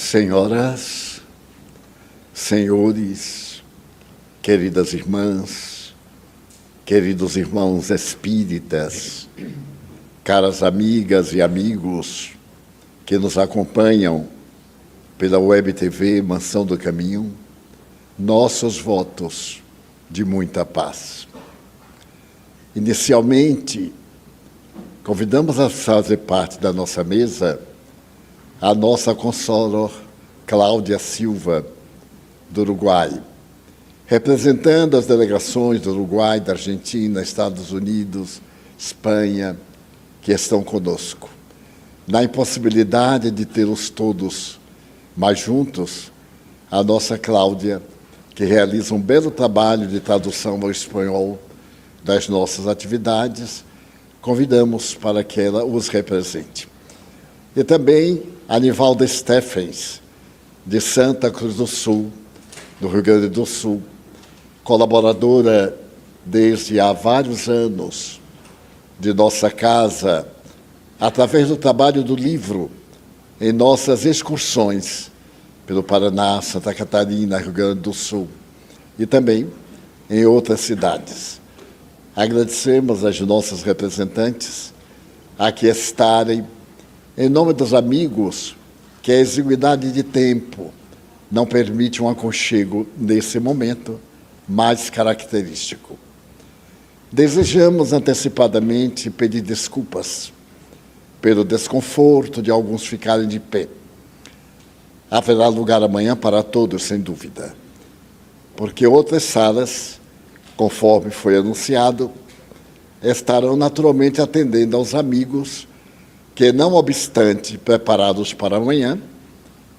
Senhoras, senhores, queridas irmãs, queridos irmãos espíritas, caras amigas e amigos que nos acompanham pela Web TV Mansão do Caminho, nossos votos de muita paz. Inicialmente, convidamos a fazer parte da nossa mesa a nossa consoror Cláudia Silva, do Uruguai, representando as delegações do Uruguai, da Argentina, Estados Unidos, Espanha, que estão conosco. Na impossibilidade de tê-los todos mais juntos, a nossa Cláudia, que realiza um belo trabalho de tradução ao espanhol das nossas atividades, convidamos para que ela os represente. E também a Nivalda Steffens, de Santa Cruz do Sul, do Rio Grande do Sul, colaboradora desde há vários anos de nossa casa, através do trabalho do livro, em nossas excursões pelo Paraná, Santa Catarina, Rio Grande do Sul, e também em outras cidades. Agradecemos às nossas representantes aqui estarem, em nome dos amigos, que a exiguidade de tempo não permite um aconchego nesse momento mais característico. Desejamos antecipadamente pedir desculpas pelo desconforto de alguns ficarem de pé. Haverá lugar amanhã para todos, sem dúvida, porque outras salas, conforme foi anunciado, estarão naturalmente atendendo aos amigos que, não obstante preparados para amanhã,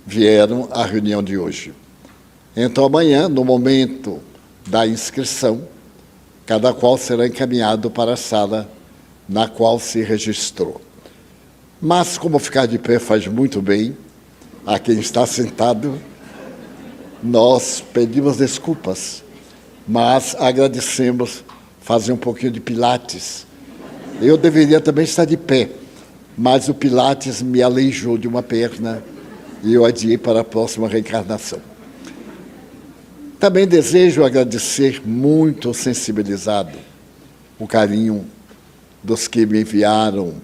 vieram à reunião de hoje. Então, amanhã, no momento da inscrição, cada qual será encaminhado para a sala na qual se registrou. Mas, como ficar de pé faz muito bem a quem está sentado, nós pedimos desculpas, mas agradecemos fazer um pouquinho de pilates. Eu deveria também estar de pé, mas o pilates me aleijou de uma perna e eu adiei para a próxima reencarnação. Também desejo agradecer muito sensibilizado o carinho dos que me enviaram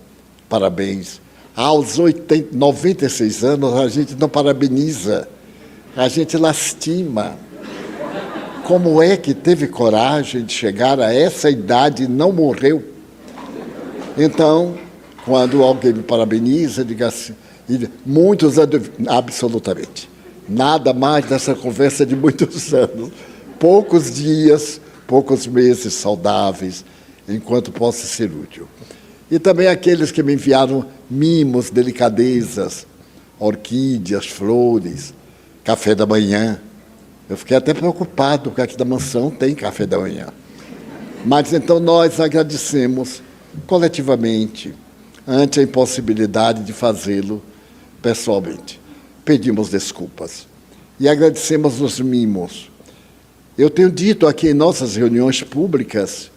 parabéns. Aos 96 anos, a gente não parabeniza, a gente lastima. Como é que teve coragem de chegar a essa idade e não morreu? Então, quando alguém me parabeniza, diga assim, muitos, absolutamente, nada mais dessa conversa de muitos anos, poucos dias, poucos meses saudáveis, enquanto possa ser útil. E também aqueles que me enviaram mimos, delicadezas, orquídeas, flores, café da manhã. Eu fiquei até preocupado, porque aqui da mansão tem café da manhã. Mas então nós agradecemos coletivamente, ante a impossibilidade de fazê-lo pessoalmente. Pedimos desculpas e agradecemos os mimos. Eu tenho dito aqui em nossas reuniões públicas,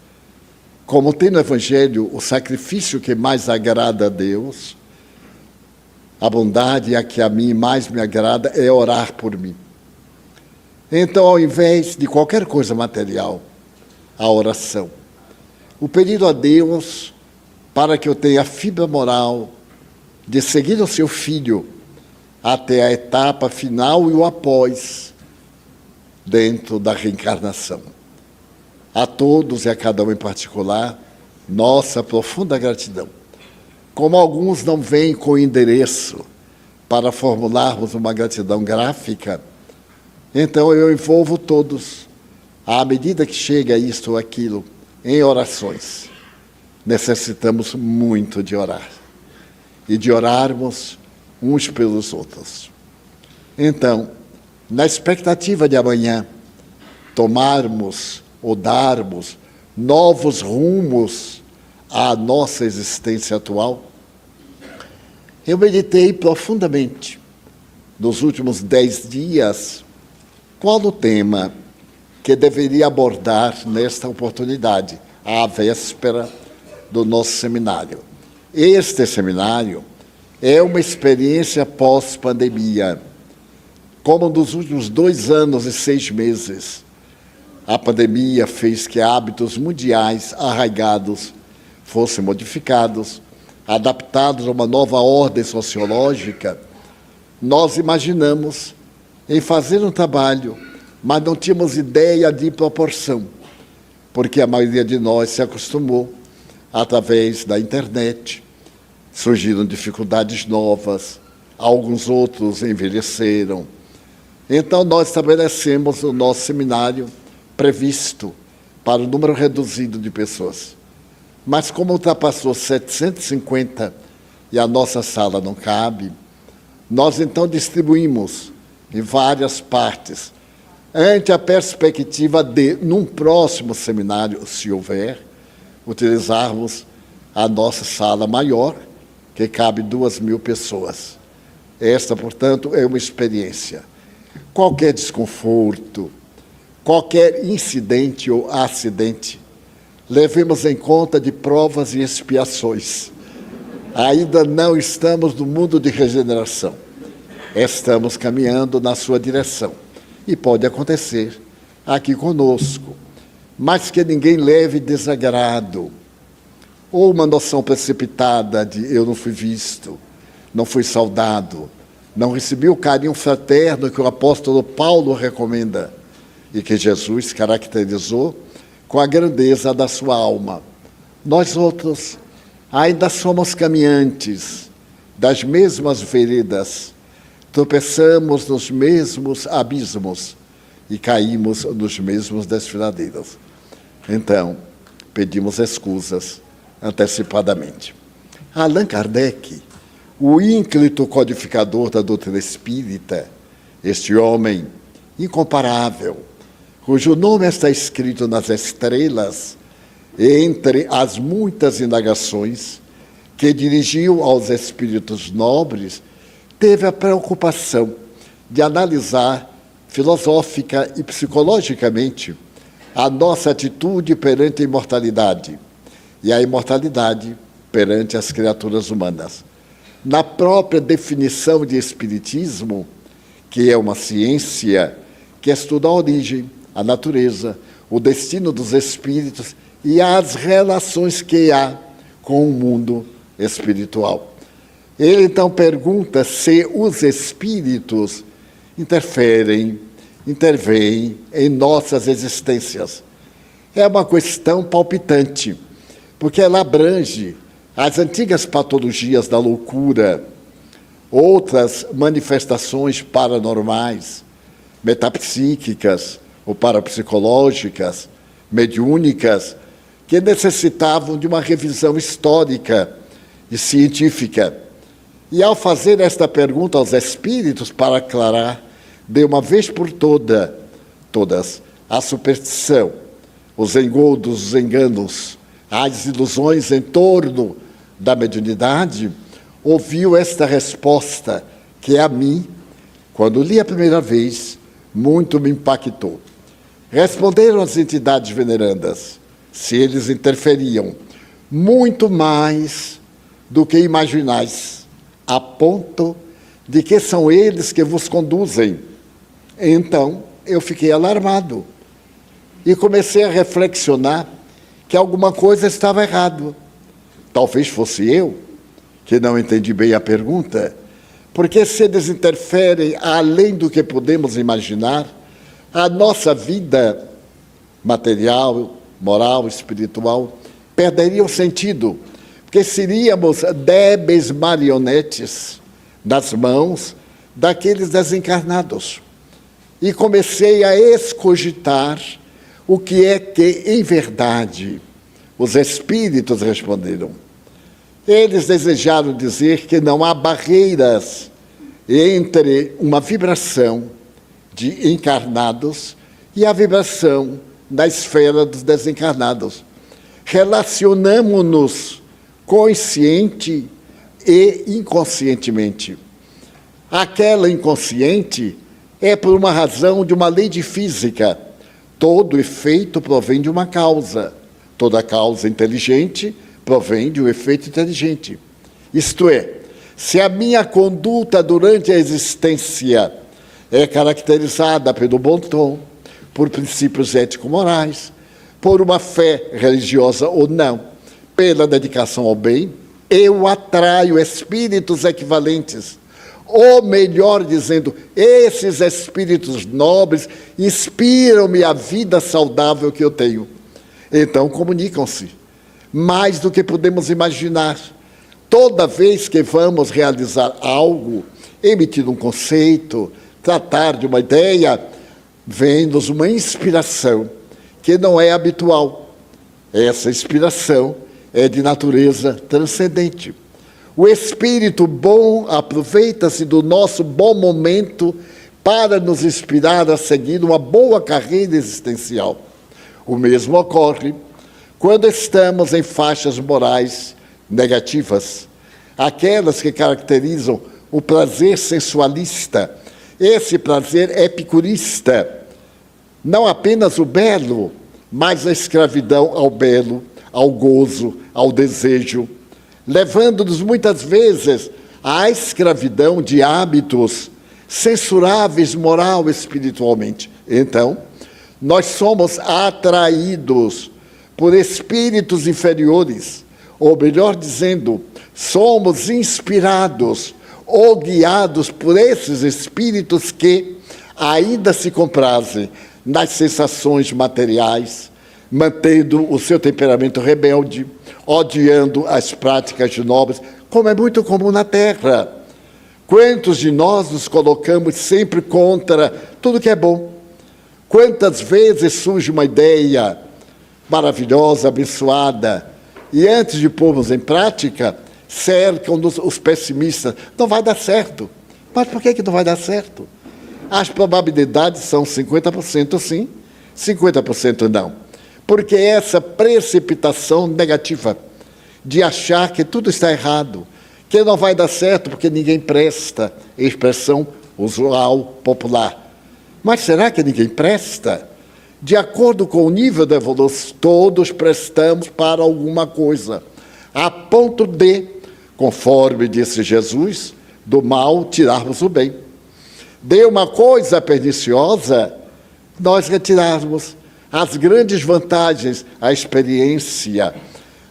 como tem no Evangelho o sacrifício que mais agrada a Deus, a bondade a que a mim mais me agrada é orar por mim. Então, ao invés de qualquer coisa material, a oração. O pedido a Deus para que eu tenha a fibra moral de seguir o seu filho até a etapa final e o após, dentro da reencarnação. A todos e a cada um em particular, nossa profunda gratidão. Como alguns não vêm com endereço para formularmos uma gratidão gráfica, então eu envolvo todos, à medida que chega isto ou aquilo, em orações. Necessitamos muito de orar, e de orarmos uns pelos outros. Então, na expectativa de amanhã, tomarmos ou darmos novos rumos à nossa existência atual, eu meditei profundamente, nos últimos 10 dias, qual o tema que deveria abordar nesta oportunidade, à véspera do nosso seminário. Este seminário é uma experiência pós-pandemia, como nos últimos 2 anos e 6 meses, a pandemia fez que hábitos mundiais arraigados fossem modificados, adaptados a uma nova ordem sociológica, nós imaginamos em fazer um trabalho, mas não tínhamos ideia de proporção, porque a maioria de nós se acostumou através da internet, surgiram dificuldades novas, alguns outros envelheceram. Então, nós estabelecemos o nosso seminário previsto para um número reduzido de pessoas. Mas como ultrapassou 750 e a nossa sala não cabe, nós então distribuímos em várias partes, ante a perspectiva de, num próximo seminário, se houver, utilizarmos a nossa sala maior, que cabe 2.000 pessoas. Esta, portanto, é uma experiência. Qualquer desconforto, qualquer incidente ou acidente, levemos em conta de provas e expiações. Ainda não estamos no mundo de regeneração. Estamos caminhando na sua direção. E pode acontecer aqui conosco, mas que ninguém leve desagrado, ou uma noção precipitada de eu não fui visto, não fui saudado, não recebi o carinho fraterno que o apóstolo Paulo recomenda e que Jesus caracterizou com a grandeza da sua alma. Nós outros ainda somos caminhantes das mesmas veredas, tropeçamos nos mesmos abismos e caímos nos mesmos desfiladeiros. Então, pedimos escusas antecipadamente. Allan Kardec, o ínclito codificador da doutrina espírita, este homem incomparável, cujo nome está escrito nas estrelas, entre as muitas indagações que dirigiu aos espíritos nobres, teve a preocupação de analisar filosófica e psicologicamente a nossa atitude perante a imortalidade e a imortalidade perante as criaturas humanas. Na própria definição de espiritismo, que é uma ciência que estuda a origem, a natureza, o destino dos espíritos e as relações que há com o mundo espiritual. Ele, então, pergunta se os espíritos intervêm em nossas existências. É uma questão palpitante, porque ela abrange as antigas patologias da loucura, outras manifestações paranormais, metapsíquicas ou parapsicológicas, mediúnicas, que necessitavam de uma revisão histórica e científica. E ao fazer esta pergunta aos espíritos para aclarar de uma vez por todas a superstição, os engodos, os enganos, as ilusões em torno da mediunidade, ouviu esta resposta que a mim, quando li a primeira vez, muito me impactou. Responderam as entidades venerandas, se eles interferiam, muito mais do que imaginais, a ponto de que são eles que vos conduzem. Então, eu fiquei alarmado e comecei a reflexionar que alguma coisa estava errado. Talvez fosse eu, que não entendi bem a pergunta, porque se eles interferem além do que podemos imaginar, a nossa vida material, moral, espiritual, perderia o sentido, porque seríamos débeis marionetes nas mãos daqueles desencarnados. E comecei a escogitar o que é que, em verdade, os espíritos responderam. Eles desejaram dizer que não há barreiras entre uma vibração de encarnados e a vibração da esfera dos desencarnados. Relacionamo-nos consciente e inconscientemente. Aquela inconsciente é por uma razão de uma lei de física. Todo efeito provém de uma causa. Toda causa inteligente provém de um efeito inteligente. Isto é, se a minha conduta durante a existência é caracterizada pelo bom tom, por princípios ético-morais, por uma fé religiosa ou não, pela dedicação ao bem. Eu atraio espíritos equivalentes, ou melhor dizendo, esses espíritos nobres inspiram-me a vida saudável que eu tenho. Então comunicam-se, mais do que podemos imaginar. Toda vez que vamos realizar algo, emitir um conceito, tratar de uma ideia, vem-nos uma inspiração que não é habitual. Essa inspiração é de natureza transcendente. O espírito bom aproveita-se do nosso bom momento para nos inspirar a seguir uma boa carreira existencial. O mesmo ocorre quando estamos em faixas morais negativas, aquelas que caracterizam o prazer sensualista, esse prazer epicurista, não apenas o belo, mas a escravidão ao belo, ao gozo, ao desejo, levando-nos muitas vezes à escravidão de hábitos censuráveis moral e espiritualmente. Então, nós somos atraídos por espíritos inferiores, ou melhor dizendo, somos inspirados ou guiados por esses espíritos que ainda se comprazem nas sensações materiais, mantendo o seu temperamento rebelde, odiando as práticas nobres, como é muito comum na Terra. Quantos de nós nos colocamos sempre contra tudo que é bom? Quantas vezes surge uma ideia maravilhosa, abençoada, e antes de pormos em prática, cercam-nos os pessimistas. Não vai dar certo. Mas por que não vai dar certo? As probabilidades são 50% sim, 50% não. Porque essa precipitação negativa de achar que tudo está errado, que não vai dar certo porque ninguém presta, expressão usual, popular. Mas será que ninguém presta? De acordo com o nível da evolução, todos prestamos para alguma coisa, a ponto de, conforme disse Jesus, do mal tirarmos o bem. De uma coisa perniciosa, nós retirarmos as grandes vantagens, a experiência,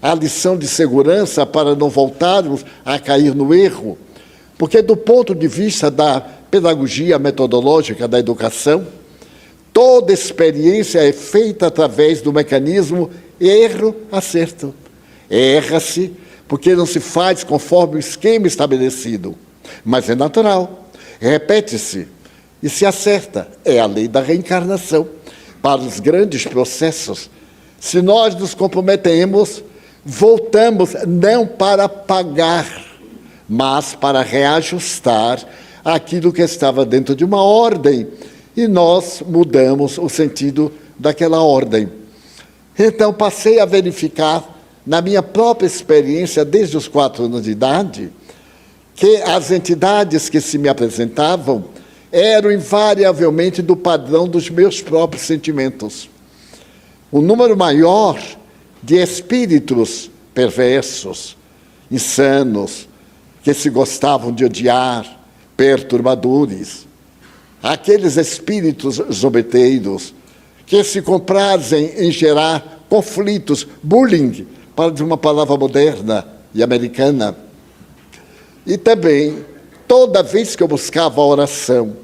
a lição de segurança para não voltarmos a cair no erro. Porque do ponto de vista da pedagogia metodológica da educação, toda experiência é feita através do mecanismo erro-acerto. Erra-se porque não se faz conforme o esquema estabelecido, mas é natural. Repete-se e se acerta. É a lei da reencarnação. Para os grandes processos, se nós nos comprometemos, voltamos não para pagar, mas para reajustar aquilo que estava dentro de uma ordem, e nós mudamos o sentido daquela ordem. Então, passei a verificar, na minha própria experiência, desde os 4 anos de idade, que as entidades que se me apresentavam eram invariavelmente do padrão dos meus próprios sentimentos. O número maior de espíritos perversos, insanos, que se gostavam de odiar, perturbadores, aqueles espíritos zombeteiros que se comprazem em gerar conflitos, bullying, para dizer uma palavra moderna e americana. E também, toda vez que eu buscava a oração,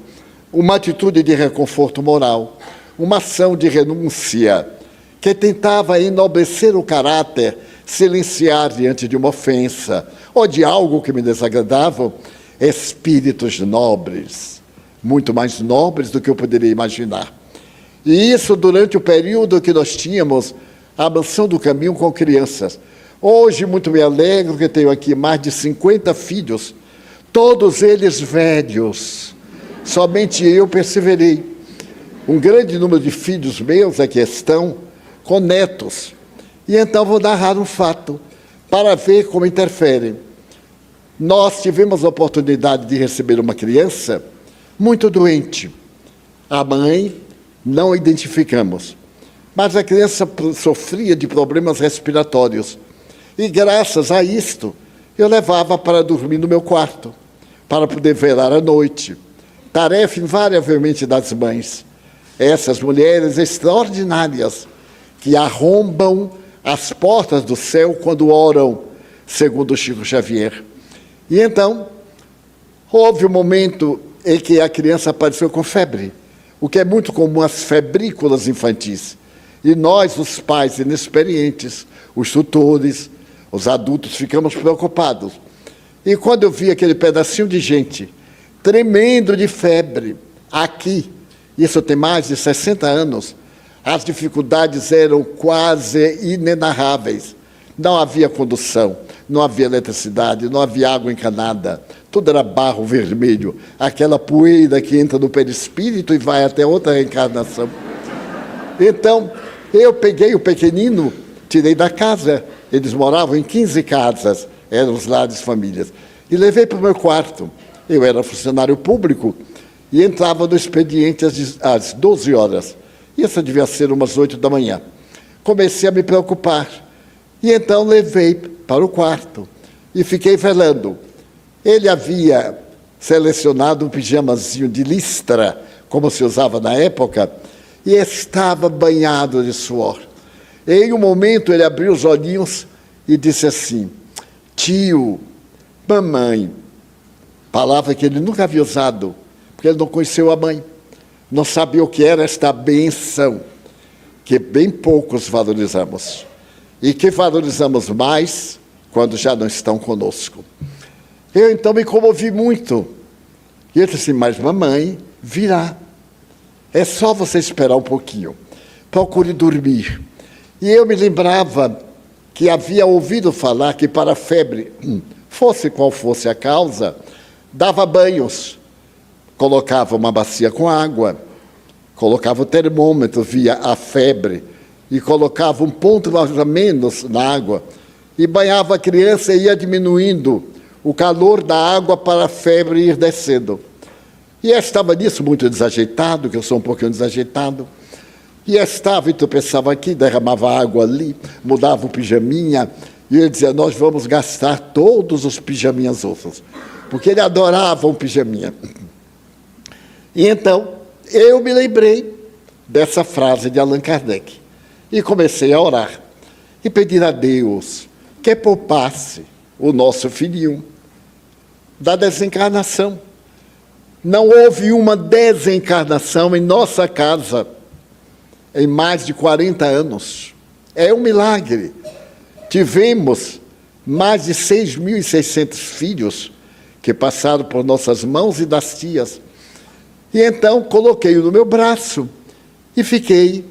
uma atitude de reconforto moral, uma ação de renúncia, que tentava enobrecer o caráter, silenciar diante de uma ofensa, ou de algo que me desagradava, espíritos nobres, muito mais nobres do que eu poderia imaginar. E isso durante o período que nós tínhamos a mansão do caminho com crianças. Hoje, muito me alegro que tenho aqui mais de 50 filhos, todos eles velhos. Somente eu perseverei. Um grande número de filhos meus aqui estão com netos. E então vou narrar um fato, para ver como interferem. Nós tivemos a oportunidade de receber uma criança muito doente. A mãe não identificamos, mas a criança sofria de problemas respiratórios. E graças a isto, eu levava para dormir no meu quarto, para poder velar à noite. tarefa invariavelmente das mães. Essas mulheres extraordinárias que arrombam as portas do céu quando oram, segundo Chico Xavier. E então, houve um momento em que a criança apareceu com febre, o que é muito comum às febrículas infantis. E nós, os pais inexperientes, os tutores, os adultos, ficamos preocupados. E quando eu vi aquele pedacinho de gente tremendo de febre, aqui, isso tem mais de 60 anos, as dificuldades eram quase inenarráveis. Não havia condução, não havia eletricidade, não havia água encanada, tudo era barro vermelho, aquela poeira que entra no perispírito e vai até outra reencarnação. Então, eu peguei o pequenino, tirei da casa, eles moravam em 15 casas, eram os lares famílias, e levei para o meu quarto. Eu era funcionário público e entrava no expediente às 12 horas. Isso devia ser umas 8 da manhã. Comecei a me preocupar. E então levei para o quarto e fiquei velando. Ele havia selecionado um pijamazinho de listra, como se usava na época, e estava banhado de suor. Em um momento ele abriu os olhinhos e disse assim: tio, mamãe. Palavra que ele nunca havia usado, porque ele não conheceu a mãe. Não sabia o que era esta benção, que bem poucos valorizamos. E que valorizamos mais quando já não estão conosco. Eu então me comovi muito. E eu disse: mas mamãe virá. É só você esperar um pouquinho. Procure dormir. E eu me lembrava que havia ouvido falar que para a febre, fosse qual fosse a causa, dava banhos. Colocava uma bacia com água, colocava o termômetro, via a febre, e colocava um ponto mais ou menos na água, e banhava a criança e ia diminuindo o calor da água para a febre ir descendo. E eu estava nisso muito desajeitado, que eu sou um pouquinho desajeitado, e estava, então pensava aqui, derramava água ali, mudava o pijaminha, e ele dizia: nós vamos gastar todos os pijaminhas outros, porque ele adorava um pijaminha. E então, eu me lembrei dessa frase de Allan Kardec, e comecei a orar, e pedir a Deus que poupasse o nosso filhinho da desencarnação. Não houve uma desencarnação em nossa casa em mais de 40 anos. É um milagre. Tivemos mais de 6.600 filhos que passaram por nossas mãos e das tias. E então coloquei-o no meu braço e fiquei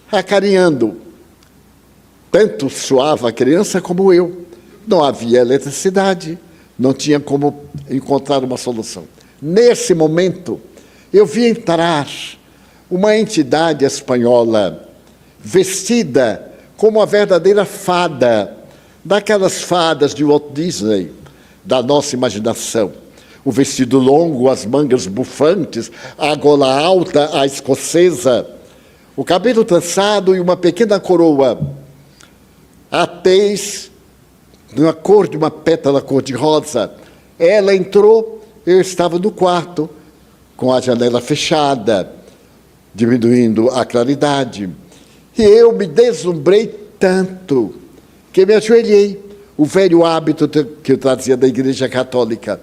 acarinhando. Tanto suava a criança como eu. Não havia eletricidade, não tinha como encontrar uma solução. Nesse momento, eu vi entrar uma entidade espanhola vestida como uma verdadeira fada, daquelas fadas de Walt Disney, da nossa imaginação. O vestido longo, as mangas bufantes, a gola alta, a escocesa, o cabelo trançado e uma pequena coroa, a tez na cor de uma pétala cor-de-rosa. Ela entrou, eu estava no quarto, com a janela fechada, diminuindo a claridade. E eu me deslumbrei tanto que me ajoelhei, o velho hábito que eu trazia da Igreja Católica,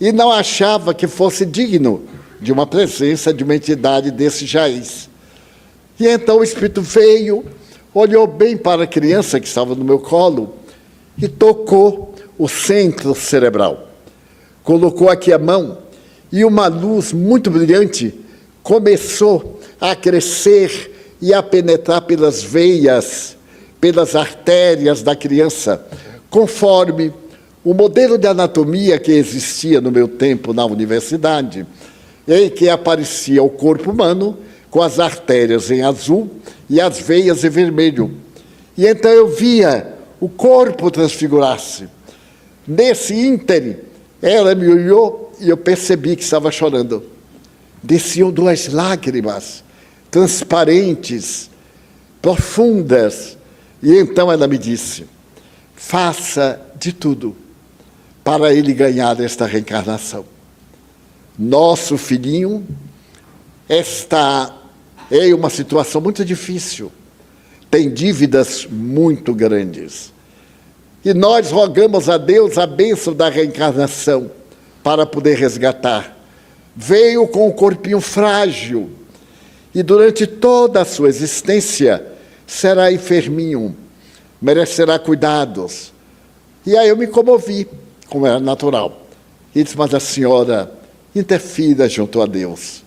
e não achava que fosse digno de uma presença de uma entidade desse jaiz. E então o Espírito veio, olhou bem para a criança que estava no meu colo e tocou o centro cerebral. Colocou aqui a mão e uma luz muito brilhante começou a crescer e a penetrar pelas veias, pelas artérias da criança, conforme o modelo de anatomia que existia no meu tempo na universidade, em que aparecia o corpo humano com as artérias em azul e as veias em vermelho. E então eu via o corpo transfigurar-se. Nesse ínterim, ela me olhou e eu percebi que estava chorando. Desciam 2 lágrimas, transparentes, profundas. E então ela me disse: faça de tudo para ele ganhar esta reencarnação. Nosso filhinho está em uma situação muito difícil, tem dívidas muito grandes. E nós rogamos a Deus a bênção da reencarnação para poder resgatar. Veio com um corpinho frágil e durante toda a sua existência será enferminho, merecerá cuidados. E aí eu me comovi, como era natural. E disse, mas a senhora interfira junto a Deus.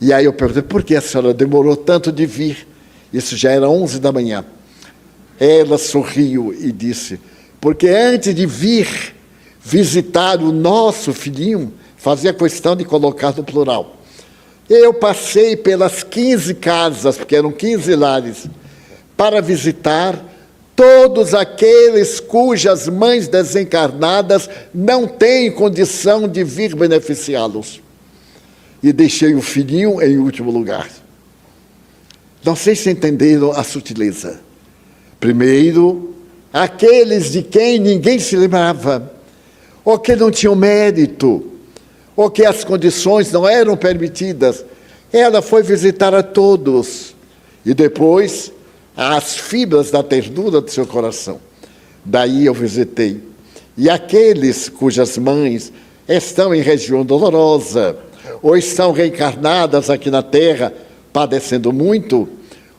E aí eu perguntei, por que a senhora demorou tanto de vir? Isso já era 11 da manhã. Ela sorriu e disse, porque antes de vir visitar o nosso filhinho, fazia questão de colocar no plural. Eu passei pelas 15 casas, porque eram 15 lares, para visitar todos aqueles cujas mães desencarnadas não têm condição de vir beneficiá-los. E deixei o filhinho em último lugar. Não sei se entenderam a sutileza. Primeiro, aqueles de quem ninguém se lembrava, ou que não tinham mérito, ou que as condições não eram permitidas. Ela foi visitar a todos. E depois, as fibras da ternura do seu coração. Daí eu visitei. E aqueles cujas mães estão em região dolorosa, ou estão reencarnadas aqui na Terra, padecendo muito,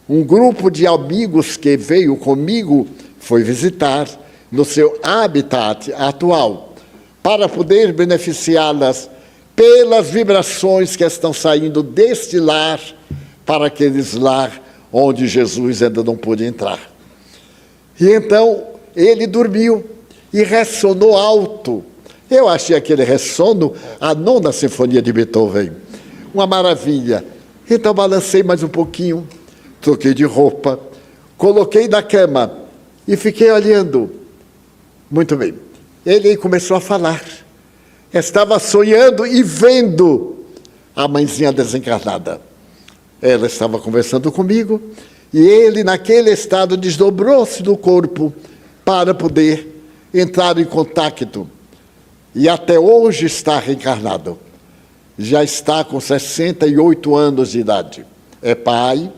um grupo de amigos que veio comigo foi visitar no seu habitat atual, para poder beneficiá-las pelas vibrações que estão saindo deste lar para aqueles lar onde Jesus ainda não pôde entrar. E então ele dormiu e ressonou alto. Eu achei aquele ressono a 9ª Sinfonia de Beethoven. Uma maravilha. Então balancei mais um pouquinho, troquei de roupa, coloquei na cama e fiquei olhando. Muito bem. Ele começou a falar. Estava sonhando e vendo a mãezinha desencarnada. Ela estava conversando comigo e ele, naquele estado, desdobrou-se do corpo para poder entrar em contato. E até hoje está reencarnado. Já está com 68 anos de idade. É pai,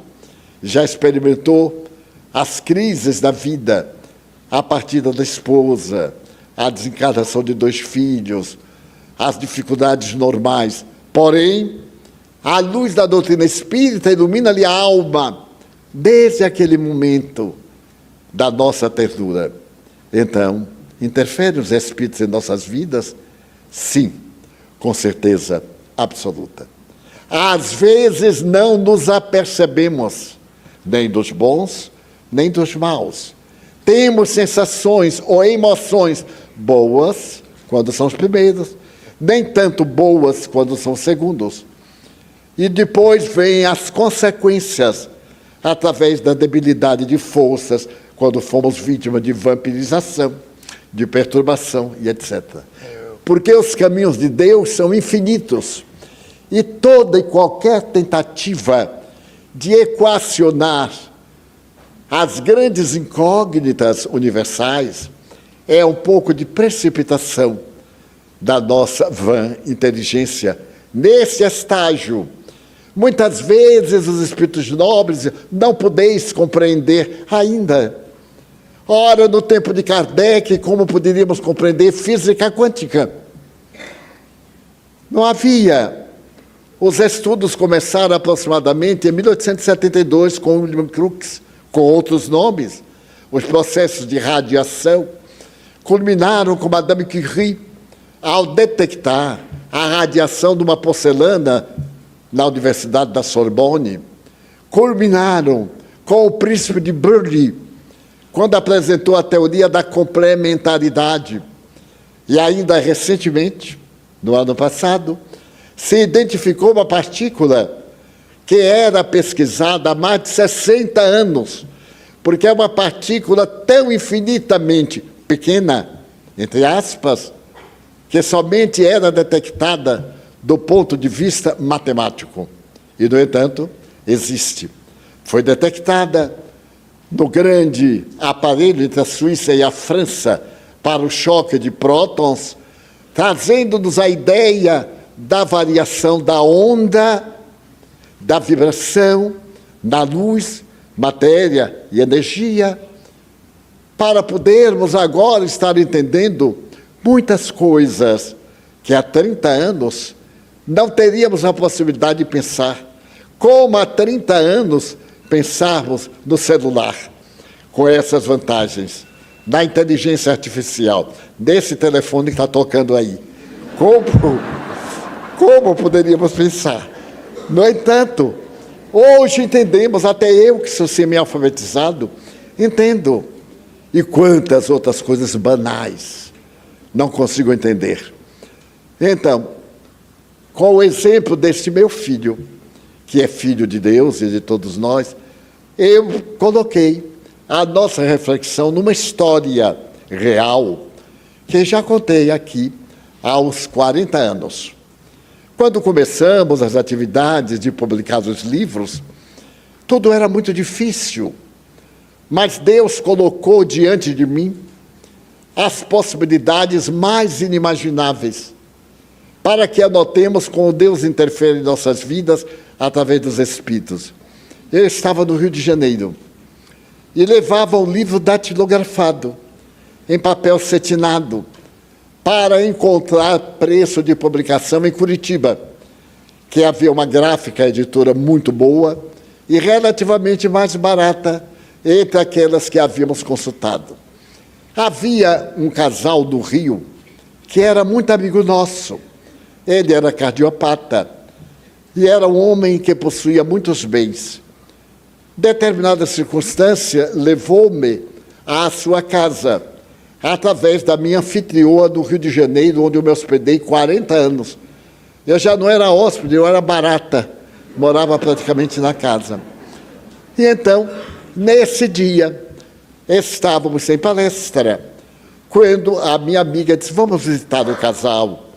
já experimentou as crises da vida, a partida da esposa, a desencarnação de 2 filhos, as dificuldades normais. Porém, a luz da doutrina espírita ilumina-lhe a alma desde aquele momento da nossa ternura. Então, interferem os espíritos em nossas vidas? Sim, com certeza absoluta. Às vezes não nos apercebemos, nem dos bons, nem dos maus. Temos sensações ou emoções boas, quando são os primeiros, nem tanto boas quando são os segundos. E depois vêm as consequências, através da debilidade de forças, quando fomos vítimas de vampirização, de perturbação e etc. Porque os caminhos de Deus são infinitos, e toda e qualquer tentativa de equacionar as grandes incógnitas universais é um pouco de precipitação da nossa vã inteligência nesse estágio. Muitas vezes os espíritos nobres dizem, não podeis compreender ainda. Ora, no tempo de Kardec, como poderíamos compreender física quântica? Não havia. Os estudos começaram aproximadamente em 1872 com William Crookes, com outros nomes. Os processos de radiação culminaram com Madame Curie ao detectar a radiação de uma porcelana na Universidade da Sorbonne. Culminaram com o príncipe de Burghley, quando apresentou a teoria da complementaridade. E ainda recentemente, no ano passado, se identificou uma partícula que era pesquisada há mais de 60 anos, porque é uma partícula tão infinitamente pequena, entre aspas, que somente era detectada do ponto de vista matemático. E, no entanto, existe. Foi detectada no grande aparelho entre a Suíça e a França para o choque de prótons, trazendo-nos a ideia da variação da onda, da vibração, da luz, matéria e energia, para podermos agora estar entendendo muitas coisas que há 30 anos não teríamos a possibilidade de pensar, como há 30 anos pensarmos no celular, com essas vantagens, da inteligência artificial, desse telefone que está tocando aí. Como poderíamos pensar? No entanto, hoje entendemos, até eu que sou semi-alfabetizado, entendo. E quantas outras coisas banais não consigo entender. Então, com o exemplo deste meu filho, que é filho de Deus e de todos nós, eu coloquei a nossa reflexão numa história real, que já contei aqui aos 40 anos. Quando começamos as atividades de publicar os livros, tudo era muito difícil, mas Deus colocou diante de mim as possibilidades mais inimagináveis, para que anotemos como Deus interfere em nossas vidas através dos Espíritos. Eu estava no Rio de Janeiro e levava um livro datilografado, em papel cetinado, para encontrar preço de publicação em Curitiba, que havia uma gráfica editora muito boa e relativamente mais barata entre aquelas que havíamos consultado. Havia um casal do Rio que era muito amigo nosso. Ele era cardiopata e era um homem que possuía muitos bens. Determinada circunstância levou-me à sua casa, através da minha anfitrioa do Rio de Janeiro, onde eu me hospedei 40 anos. Eu já não era hóspede, eu era barata, morava praticamente na casa. E então, nesse dia, estávamos sem palestra, quando a minha amiga disse, vamos visitar o casal.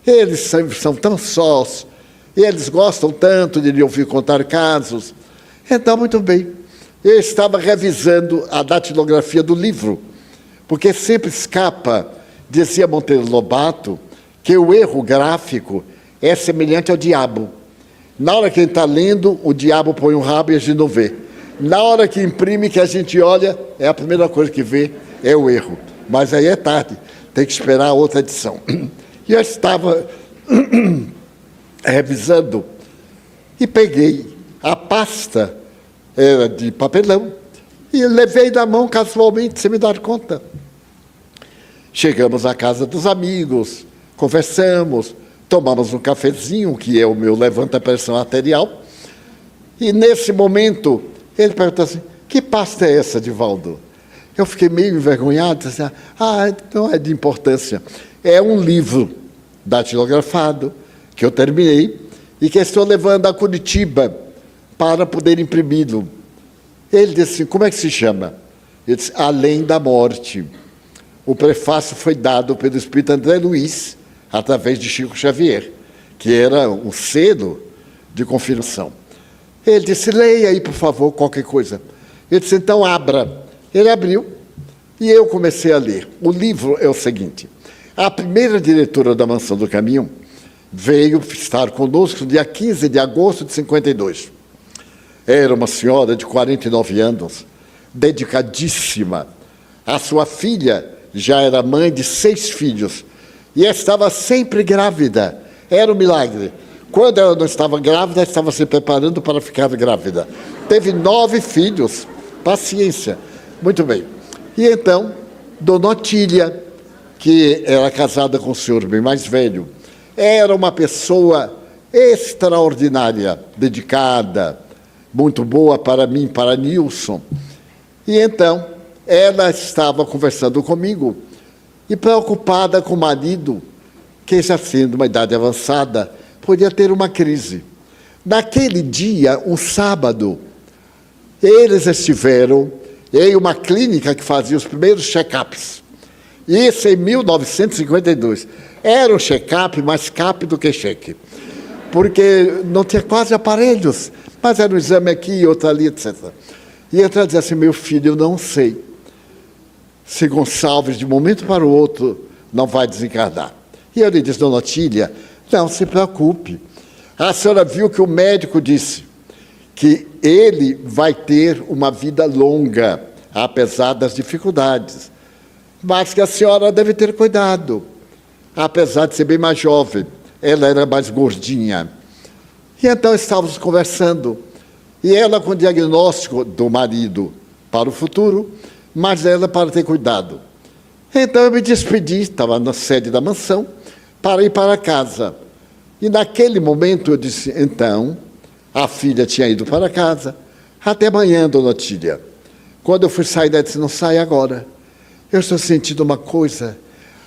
Eles são tão sós, e eles gostam tanto de lhe ouvir contar casos. Então, muito bem, eu estava revisando a datilografia do livro, porque sempre escapa, dizia Monteiro Lobato, que o erro gráfico é semelhante ao diabo. Na hora que ele está lendo, o diabo põe um rabo e a gente não vê. Na hora que imprime, que a gente olha, é a primeira coisa que vê, é o erro. Mas aí é tarde, tem que esperar a outra edição. E eu estava revisando e peguei a pasta, era de papelão, e levei na mão casualmente, sem me dar conta. Chegamos à casa dos amigos, conversamos, tomamos um cafezinho, que é o meu levanta-pressão arterial, e nesse momento ele perguntou assim, que pasta é essa, Divaldo? Eu fiquei meio envergonhado, disse assim, não é de importância. É um livro datilografado, que eu terminei, e que estou levando a Curitiba para poder imprimi-lo. Ele disse assim, como é que se chama? Ele disse, Além da Morte. O prefácio foi dado pelo espírito André Luiz, através de Chico Xavier, que era um selo de confirmação. Ele disse, leia aí, por favor, qualquer coisa. Ele disse, então abra. Ele abriu e eu comecei a ler. O livro é o seguinte, a primeira diretora da Mansão do Caminho veio estar conosco no dia 15 de agosto de 52. Era uma senhora de 49 anos, dedicadíssima. A sua filha já era mãe de 6 filhos e estava sempre grávida. Era um milagre. Quando ela não estava grávida, estava se preparando para ficar grávida. Teve 9 filhos. Paciência. Muito bem. E então, Dona Otília, que era casada com o senhor bem mais velho, era uma pessoa extraordinária, dedicada, muito boa para mim, para Nilson. E então, ela estava conversando comigo e preocupada com o marido, que já sendo uma idade avançada, podia ter uma crise. Naquele dia, um sábado, eles estiveram em uma clínica que fazia os primeiros check-ups. Isso em 1952. Era um check-up mais cap do que cheque, porque não tinha quase aparelhos, mas era um exame aqui, outro ali, etc. E ela dizia assim, meu filho, eu não sei se Gonçalves, de um momento para o outro, não vai desencarnar. E eu lhe disse, Dona Otília, Não se preocupe. A senhora viu que o médico disse que ele vai ter uma vida longa, apesar das dificuldades. Mas que a senhora deve ter cuidado, apesar de ser bem mais jovem. Ela era mais gordinha. E então estávamos conversando. E ela com o diagnóstico do marido para o futuro, mas ela para ter cuidado. Então eu me despedi, estava na sede da mansão, para ir para casa. E naquele momento eu disse, então, a filha tinha ido para casa, até amanhã, dona Tília. Quando eu fui sair, ela disse, não sai agora. Eu estou sentindo uma coisa,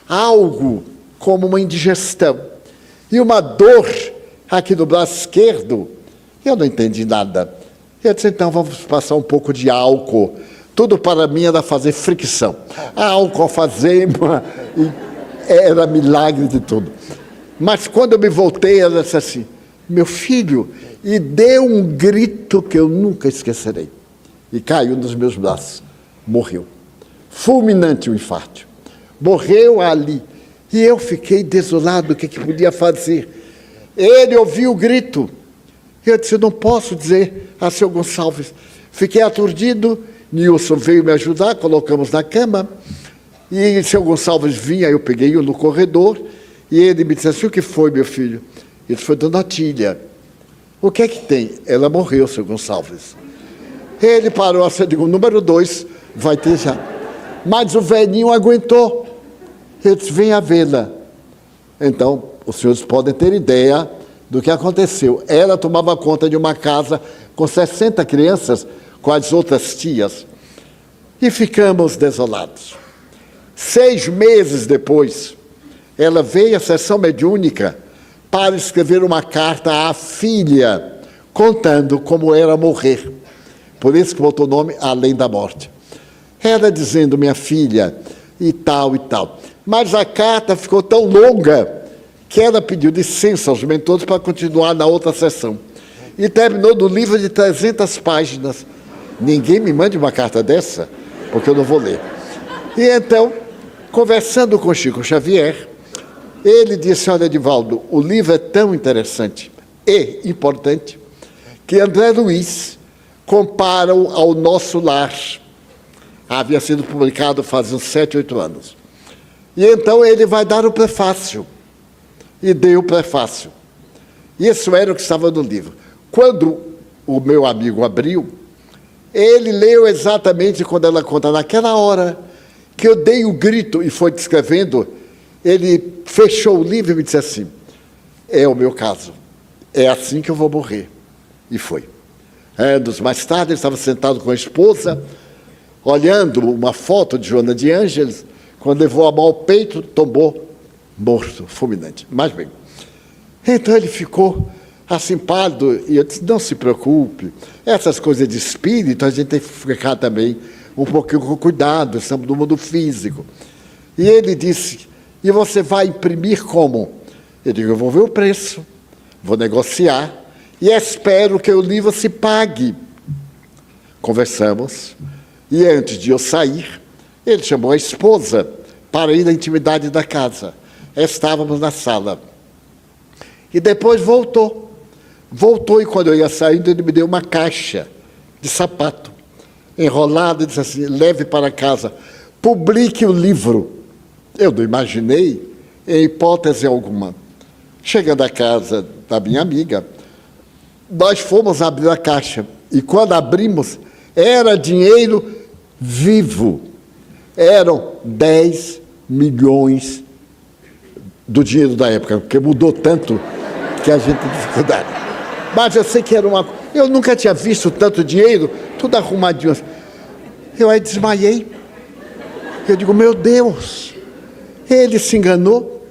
algo como uma indigestão, e uma dor aqui no braço esquerdo. Eu não entendi nada. Eu disse, então vamos passar um pouco de álcool. Tudo para mim era fazer fricção. Álcool, alfazema, e era milagre de tudo. Mas quando eu me voltei, ela disse assim, meu filho, e deu um grito que eu nunca esquecerei. E caiu nos meus braços. Morreu. Fulminante o infarto. Morreu ali. E eu fiquei desolado, o que podia fazer? Ele ouviu o grito. Eu disse, não posso dizer a seu Gonçalves. Fiquei aturdido, Nilson veio me ajudar, colocamos na cama, e seu Gonçalves vinha, eu peguei-o no corredor, e ele me disse assim, o que foi, meu filho? Ele foi dona Tília. O que é que tem? Ela morreu, seu Gonçalves. Ele parou assim, eu digo, número 2, vai ter já. Mas o velhinho aguentou. Eu disse, venha vê-la. Então, os senhores podem ter ideia do que aconteceu. Ela tomava conta de uma casa com 60 crianças, com as outras tias, e ficamos desolados. 6 meses depois, ela veio à sessão mediúnica para escrever uma carta à filha, contando como era morrer. Por isso que botou o nome Além da Morte. Ela dizendo, minha filha, e tal, e tal. Mas a carta ficou tão longa que ela pediu licença aos mentores para continuar na outra sessão. E terminou no livro de 300 páginas. Ninguém me mande uma carta dessa, porque eu não vou ler. E então, conversando com Chico Xavier, ele disse, olha, Edivaldo, o livro é tão interessante e importante que André Luiz compara-o ao Nosso Lar. Havia sido publicado faz uns 7, 8 anos. E então ele vai dar o prefácio. E deu o prefácio. Isso era o que estava no livro. Quando o meu amigo abriu, ele leu exatamente quando ela conta, naquela hora que eu dei o grito e foi descrevendo, ele fechou o livro e me disse assim, é o meu caso, é assim que eu vou morrer. E foi. Anos mais tarde, ele estava sentado com a esposa, olhando uma foto de Joana de Ângeles, quando levou a mão ao peito, tombou morto, fulminante. Mas bem, então ele ficou assim pálido, e eu disse, não se preocupe, essas coisas de espírito, a gente tem que ficar também um pouquinho com cuidado, estamos no mundo físico. E ele disse, e você vai imprimir como? Eu digo, eu vou ver o preço, vou negociar, e espero que o livro se pague. Conversamos, e antes de eu sair, ele chamou a esposa para ir na intimidade da casa. Estávamos na sala. E depois voltou. Voltou e quando eu ia saindo, ele me deu uma caixa de sapato, enrolada, e disse assim, leve para casa, publique o livro. Eu não imaginei, em hipótese alguma. Chegando à casa da minha amiga, nós fomos abrir a caixa. E quando abrimos, era dinheiro vivo. Eram 10 milhões do dinheiro da época, porque mudou tanto que a gente tem dificuldade. Mas eu sei que era uma... Eu nunca tinha visto tanto dinheiro, tudo arrumadinho. Eu aí desmaiei. Eu digo, meu Deus, ele se enganou.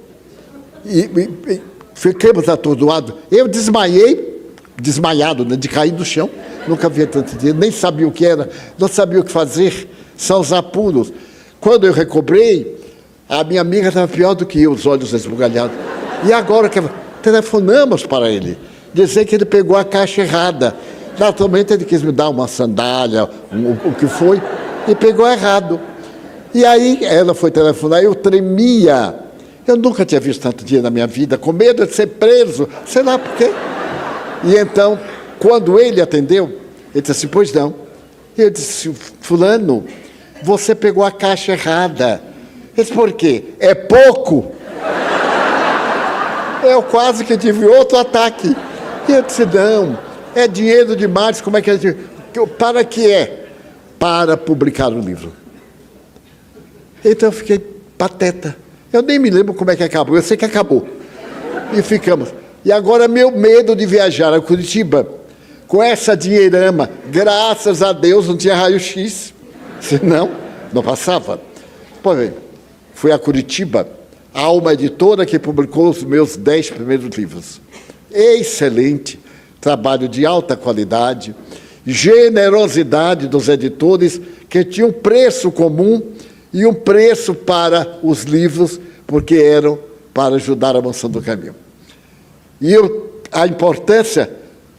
E ficamos atordoados. Eu desmaiei, desmaiado, né, de cair no chão. Nunca havia tanto dinheiro, nem sabia o que era, não sabia o que fazer. São os apuros. Quando eu recobrei, a minha amiga estava pior do que eu, os olhos esbugalhados. E agora que telefonamos para ele, dizer que ele pegou a caixa errada. Naturalmente ele quis me dar uma sandália, o que foi, e pegou errado. E aí ela foi telefonar, eu tremia. Eu nunca tinha visto tanto dinheiro na minha vida, com medo de ser preso, sei lá por quê. E então, quando ele atendeu, ele disse assim, pois não. Eu disse, fulano, você pegou a caixa errada. Ele disse, por quê? É pouco. Eu quase que tive outro ataque. E eu disse, não, é dinheiro demais, como é que é? Para que é? Para publicar o livro. Então eu fiquei pateta. Eu nem me lembro como é que acabou, eu sei que acabou. E ficamos. E agora meu medo de viajar a Curitiba, com essa dinheirama, graças a Deus não tinha raio-x, senão não passava. Pois bem, fui a Curitiba, há uma editora que publicou os meus 10 primeiros livros. Excelente, trabalho de alta qualidade, generosidade dos editores, que tinham preço comum e um preço para os livros, porque eram para ajudar a Mansão do Caminho. E a importância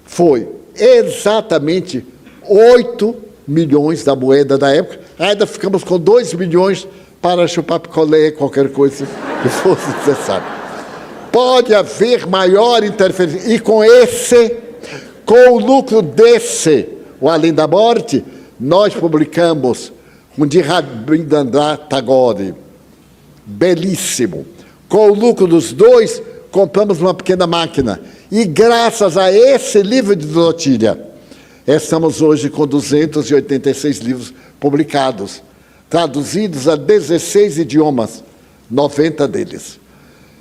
foi exatamente 8 milhões da moeda da época, ainda ficamos com 2 milhões para chupar picolé, qualquer coisa que fosse necessário. Pode haver maior interferência, e com o lucro desse, o Além da Morte, nós publicamos um de Rabindranath Tagore, belíssimo. Com o lucro dos dois, compramos uma pequena máquina. E graças a esse livro de Dorotilha, estamos hoje com 286 livros publicados, traduzidos a 16 idiomas, 90 deles.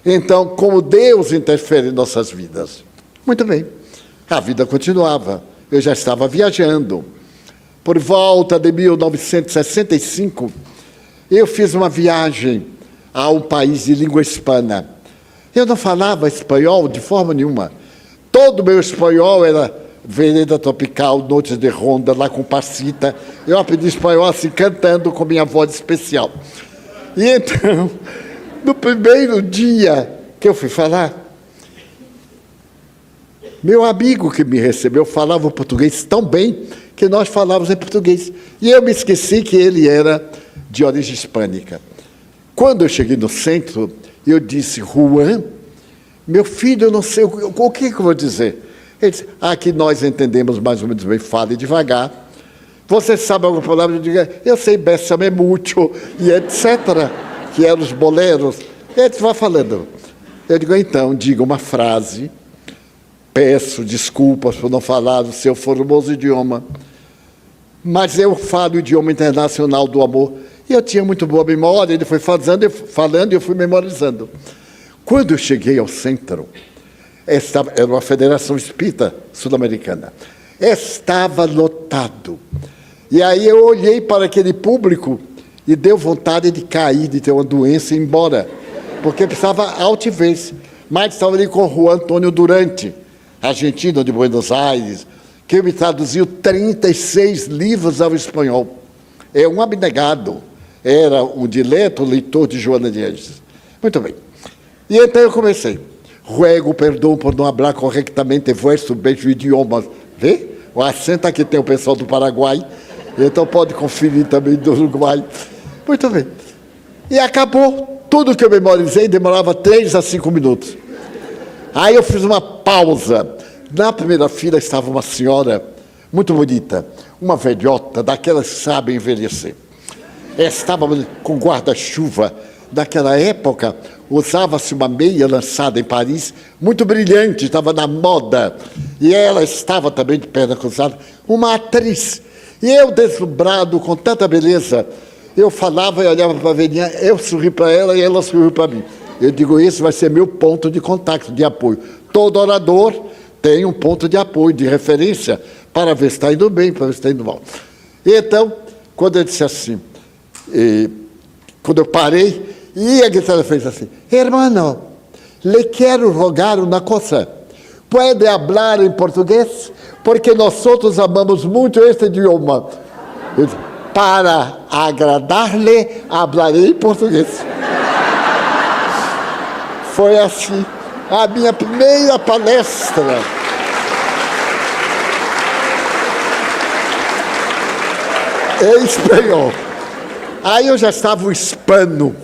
Então, como Deus interfere em nossas vidas? Muito bem, a vida continuava. Eu já estava viajando. Por volta de 1965, eu fiz uma viagem a um país de língua hispana. Eu não falava espanhol de forma nenhuma. Todo o meu espanhol era Vereda Tropical, Noites de Ronda, lá com Passita. Eu aprendi espanhol assim, cantando com minha voz especial. E então, no primeiro dia que eu fui falar, meu amigo que me recebeu falava português tão bem que nós falávamos em português. E eu me esqueci que ele era de origem hispânica. Quando eu cheguei no centro, eu disse, Juan, meu filho, eu não sei o que eu vou dizer. Ele disse, aqui nós entendemos mais ou menos bem, fale devagar. Você sabe alguma palavra? Eu digo, eu sei bésame mucho, e etc., que eram os boleros. Ele disse, vá falando. Eu digo, então, diga uma frase. Peço desculpas por não falar o seu formoso idioma, mas eu falo o idioma internacional do amor. E eu tinha muito boa memória, ele foi falando e eu fui memorizando. Quando eu cheguei ao centro, era uma Federação Espírita Sul-Americana, estava lotado. E aí eu olhei para aquele público e deu vontade de cair, de ter uma doença e ir embora, porque precisava altivez. Mas estava ali com o Juan Antônio Durante, argentino de Buenos Aires, que me traduziu 36 livros ao espanhol. É um abnegado, era um dileto leitor de Joana de Anjos. Muito bem. E então eu comecei. Ruego perdão por não falar corretamente vuestro beijo idioma. Vê? O acento aqui tem o pessoal do Paraguai, então pode conferir também do Uruguai. Muito bem. E acabou. Tudo que eu memorizei demorava 3 a 5 minutos. Aí eu fiz uma pausa. Na primeira fila estava uma senhora muito bonita, uma velhota, daquelas que sabem envelhecer. Estava com guarda-chuva. Naquela época, usava-se uma meia lançada em Paris, muito brilhante, estava na moda. E ela estava também de perna cruzada, uma atriz. E eu, deslumbrado, com tanta beleza, eu falava e olhava para a velhinha, eu sorri para ela e ela sorriu para mim. Eu digo, esse vai ser meu ponto de contato, de apoio. Todo orador tem um ponto de apoio, de referência, para ver se está indo bem, para ver se está indo mal. E então, quando eu disse assim, quando eu parei, e a guitarra fez assim, hermano, le quero rogar uma coisa, pode falar em português? Porque nós outros amamos muito este idioma. Eu disse, para agradar-lhe, falarei em português. Foi assim, a minha primeira palestra. Em espanhol. Aí eu já estava um hispano.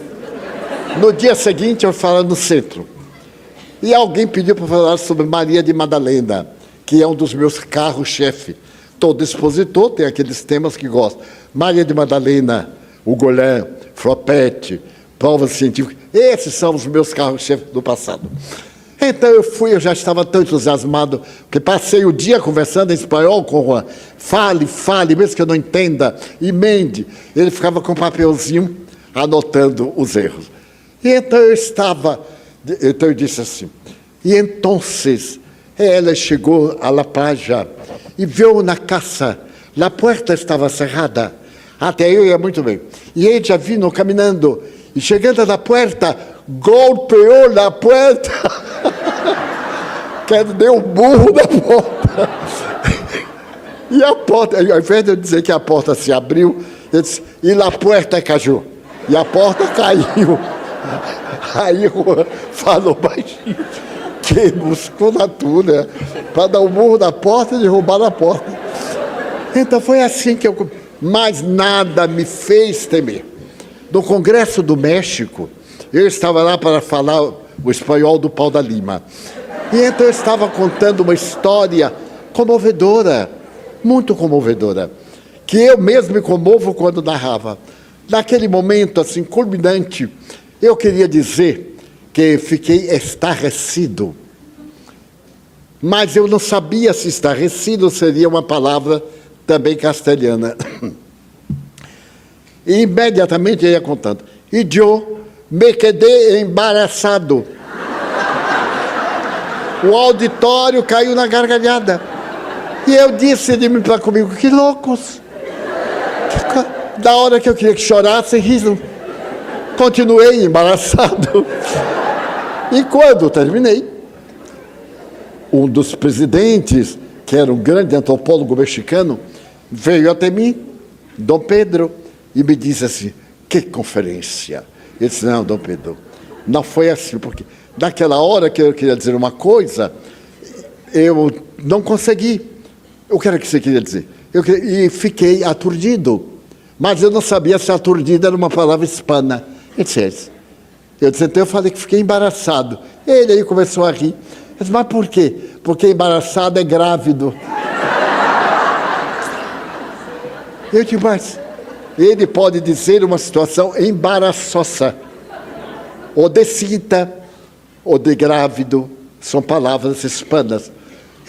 No dia seguinte, eu falo no centro. E alguém pediu para falar sobre Maria de Madalena, que é um dos meus carros-chefe. Todo expositor tem aqueles temas que gosta. Maria de Madalena, Ugolin, Fropete, provas científicas. Esses são os meus carros-chefe do passado. Então eu já estava tão entusiasmado, que passei o dia conversando em espanhol com o Juan. Fale, mesmo que eu não entenda, emende. Ele ficava com um papelzinho anotando os erros. E então eu disse assim, e então ela chegou à la playa e viu na casa, a porta estava cerrada, até aí eu ia muito bem. E ella vino caminhando, e chegando na porta, golpeou na porta, que deu um burro na porta. E a porta, ao invés de eu dizer que a porta se abriu, eu disse, e a porta caiu. E a porta caiu. Aí o falou baixinho, que musculatura, para dar um murro na porta e derrubar na porta. Então foi assim que eu... Mas nada me fez temer. No Congresso do México, eu estava lá para falar o espanhol do Pau da Lima. E então eu estava contando uma história comovedora, muito comovedora, que eu mesmo me comovo quando narrava. Naquele momento, assim, culminante, eu queria dizer que fiquei estarrecido, mas eu não sabia se estarrecido seria uma palavra também castelhana. E imediatamente eu ia contando. E eu me quedei embaraçado. O auditório caiu na gargalhada. E eu disse de mim para comigo, que loucos. Da hora que eu queria que chorassem, riram. Continuei embaraçado. E quando terminei, um dos presidentes, que era um grande antropólogo mexicano, veio até mim, Dom Pedro, e me disse assim, que conferência. Eu disse, não, Dom Pedro, não foi assim, porque naquela hora que eu queria dizer uma coisa, eu não consegui. O que era que você queria dizer? E fiquei aturdido, mas eu não sabia se aturdido era uma palavra hispana. Eu disse, então eu falei que fiquei embaraçado. Ele aí começou a rir. Eu disse, mas por quê? Porque embaraçado é grávido. Eu disse, mas ele pode dizer uma situação embaraçosa, ou de cinta, ou de grávido, são palavras hispanas.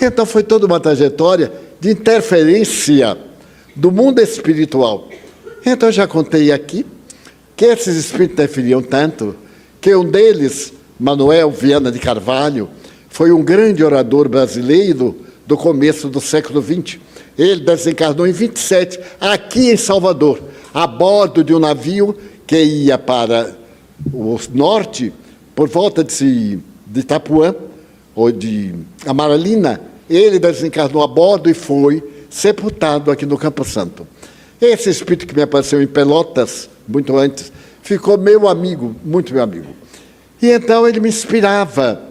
Então foi toda uma trajetória de interferência do mundo espiritual. Então eu já contei aqui que esses espíritos interferiam tanto que um deles, Manuel Viana de Carvalho, foi um grande orador brasileiro do começo do século XX. Ele desencarnou em 27, aqui em Salvador, a bordo de um navio que ia para o norte, por volta de Itapuã, ou de Amaralina. Ele desencarnou a bordo e foi sepultado aqui no Campo Santo. Esse espírito que me apareceu em Pelotas, muito antes, ficou meu amigo, muito meu amigo. E então ele me inspirava,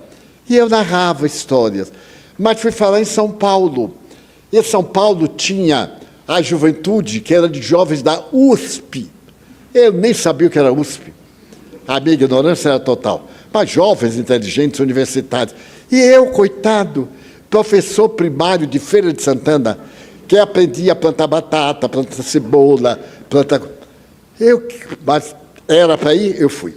e eu narrava histórias. Mas fui falar em São Paulo. E São Paulo tinha a juventude, que era de jovens da USP. Eu nem sabia o que era USP. A minha ignorância era total. Mas jovens inteligentes, universitários. E eu, coitado, professor primário de Feira de Santana, que aprendia a plantar batata, plantar cebola, mas era para ir, eu fui.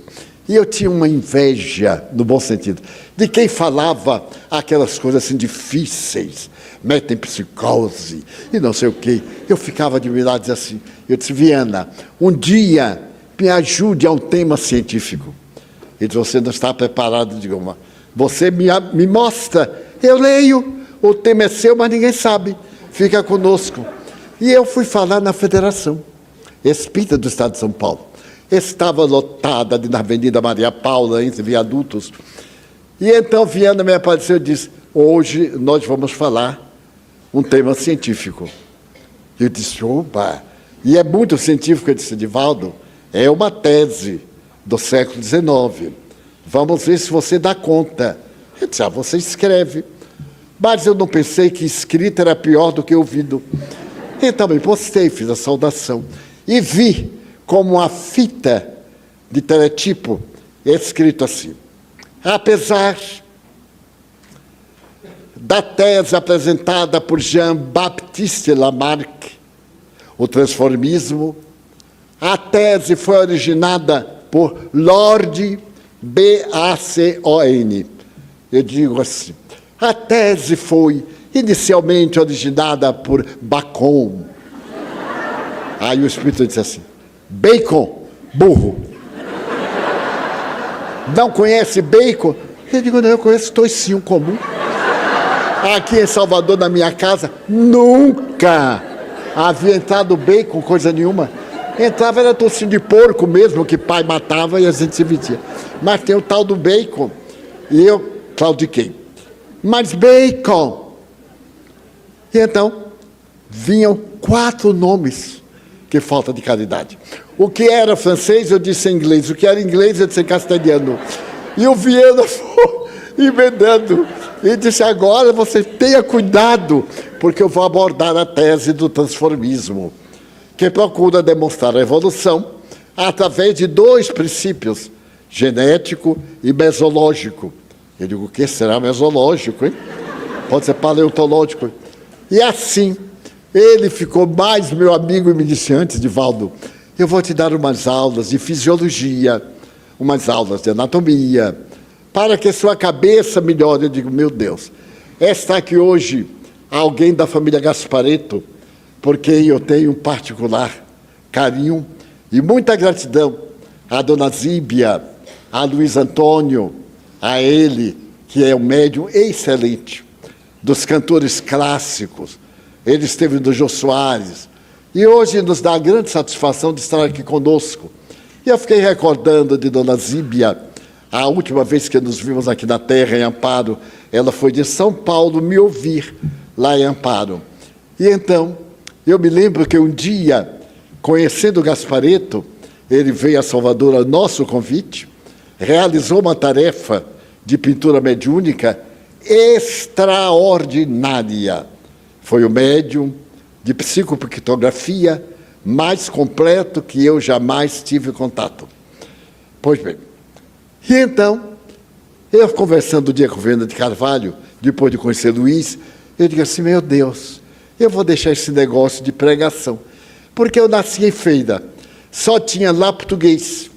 E eu tinha uma inveja, no bom sentido, de quem falava aquelas coisas assim difíceis, metempsicose e não sei o quê. Eu ficava admirado, dizia assim, eu disse, Viana, um dia me ajude a um tema científico. Ele disse, você não está preparado, digo, você me mostra, eu leio, o tema é seu, mas ninguém sabe, fica conosco. E eu fui falar na Federação Espírita do Estado de São Paulo. Estava lotada na Avenida Maria Paula, entre viadutos. E então Viana me apareceu e disse, hoje nós vamos falar um tema científico. Eu disse, opa, e é muito científico, eu disse, Divaldo, é uma tese do século XIX. Vamos ver se você dá conta. Eu disse, você escreve. Mas eu não pensei que escrita era pior do que ouvido. Então me postei, fiz a saudação. E vi como a fita de teletipo escrito assim: apesar da tese apresentada por Jean-Baptiste Lamarck, o transformismo, a tese foi originada por Lord Bacon. Eu digo assim, a tese foi inicialmente originada por Bacon. Aí o Espírito disse assim, Bacon, burro. Não conhece Bacon? Eu digo, não, eu conheço toicinho comum. Aqui em Salvador, na minha casa, nunca havia entrado bacon, coisa nenhuma. Entrava, era toicinho de porco mesmo, que pai matava e a gente se vestia. Mas tem o tal do bacon. E eu claudiquei. Mas bacon. E então, vinham 4 nomes. Que falta de caridade. O que era francês, eu disse em inglês. O que era inglês, eu disse em castelhano. E o Viana foi emendando. E disse, agora você tenha cuidado, porque eu vou abordar a tese do transformismo, que procura demonstrar a evolução através de 2 princípios, genético e mesológico. Eu digo, o que será mesológico, hein? Pode ser paleontológico. E assim, ele ficou mais meu amigo e me disse antes, Divaldo, eu vou te dar umas aulas de fisiologia, umas aulas de anatomia, para que sua cabeça melhore. Eu digo, meu Deus, está aqui hoje alguém da família Gasparetto, porque eu tenho um particular carinho e muita gratidão à dona Zíbia, a Luiz Antônio, a ele, que é um médium excelente, dos cantores clássicos. Ele esteve no Jô Soares e hoje nos dá a grande satisfação de estar aqui conosco. E eu fiquei recordando de dona Zíbia, a última vez que nos vimos aqui na Terra, em Amparo, ela foi de São Paulo me ouvir lá em Amparo. E então, eu me lembro que um dia, conhecendo o Gasparetto, ele veio a Salvador a nosso convite, realizou uma tarefa de pintura mediúnica extraordinária. Foi o médium de psicopictografia mais completo que eu jamais tive contato. Pois bem, e então, eu conversando o dia com o Viana de Carvalho, depois de conhecer Luiz, eu digo assim, meu Deus, eu vou deixar esse negócio de pregação, porque eu nasci em Feira, só tinha lá português,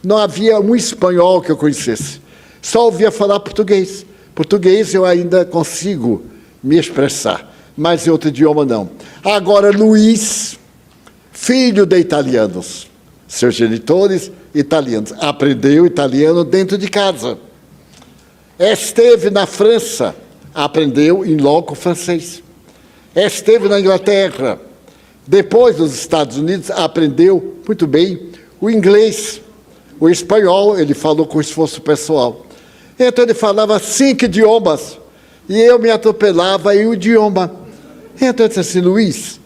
não havia um espanhol que eu conhecesse, só ouvia falar português. Português eu ainda consigo me expressar, mas em outro idioma não. Agora, Luiz, filho de italianos, seus genitores italianos, aprendeu italiano dentro de casa. Esteve na França, aprendeu em loco francês. Esteve na Inglaterra, depois nos Estados Unidos, aprendeu muito bem o inglês. O espanhol, ele falou com esforço pessoal. Então ele falava 5 idiomas, e eu me atropelava em um idioma. Então eu disse assim, Luiz,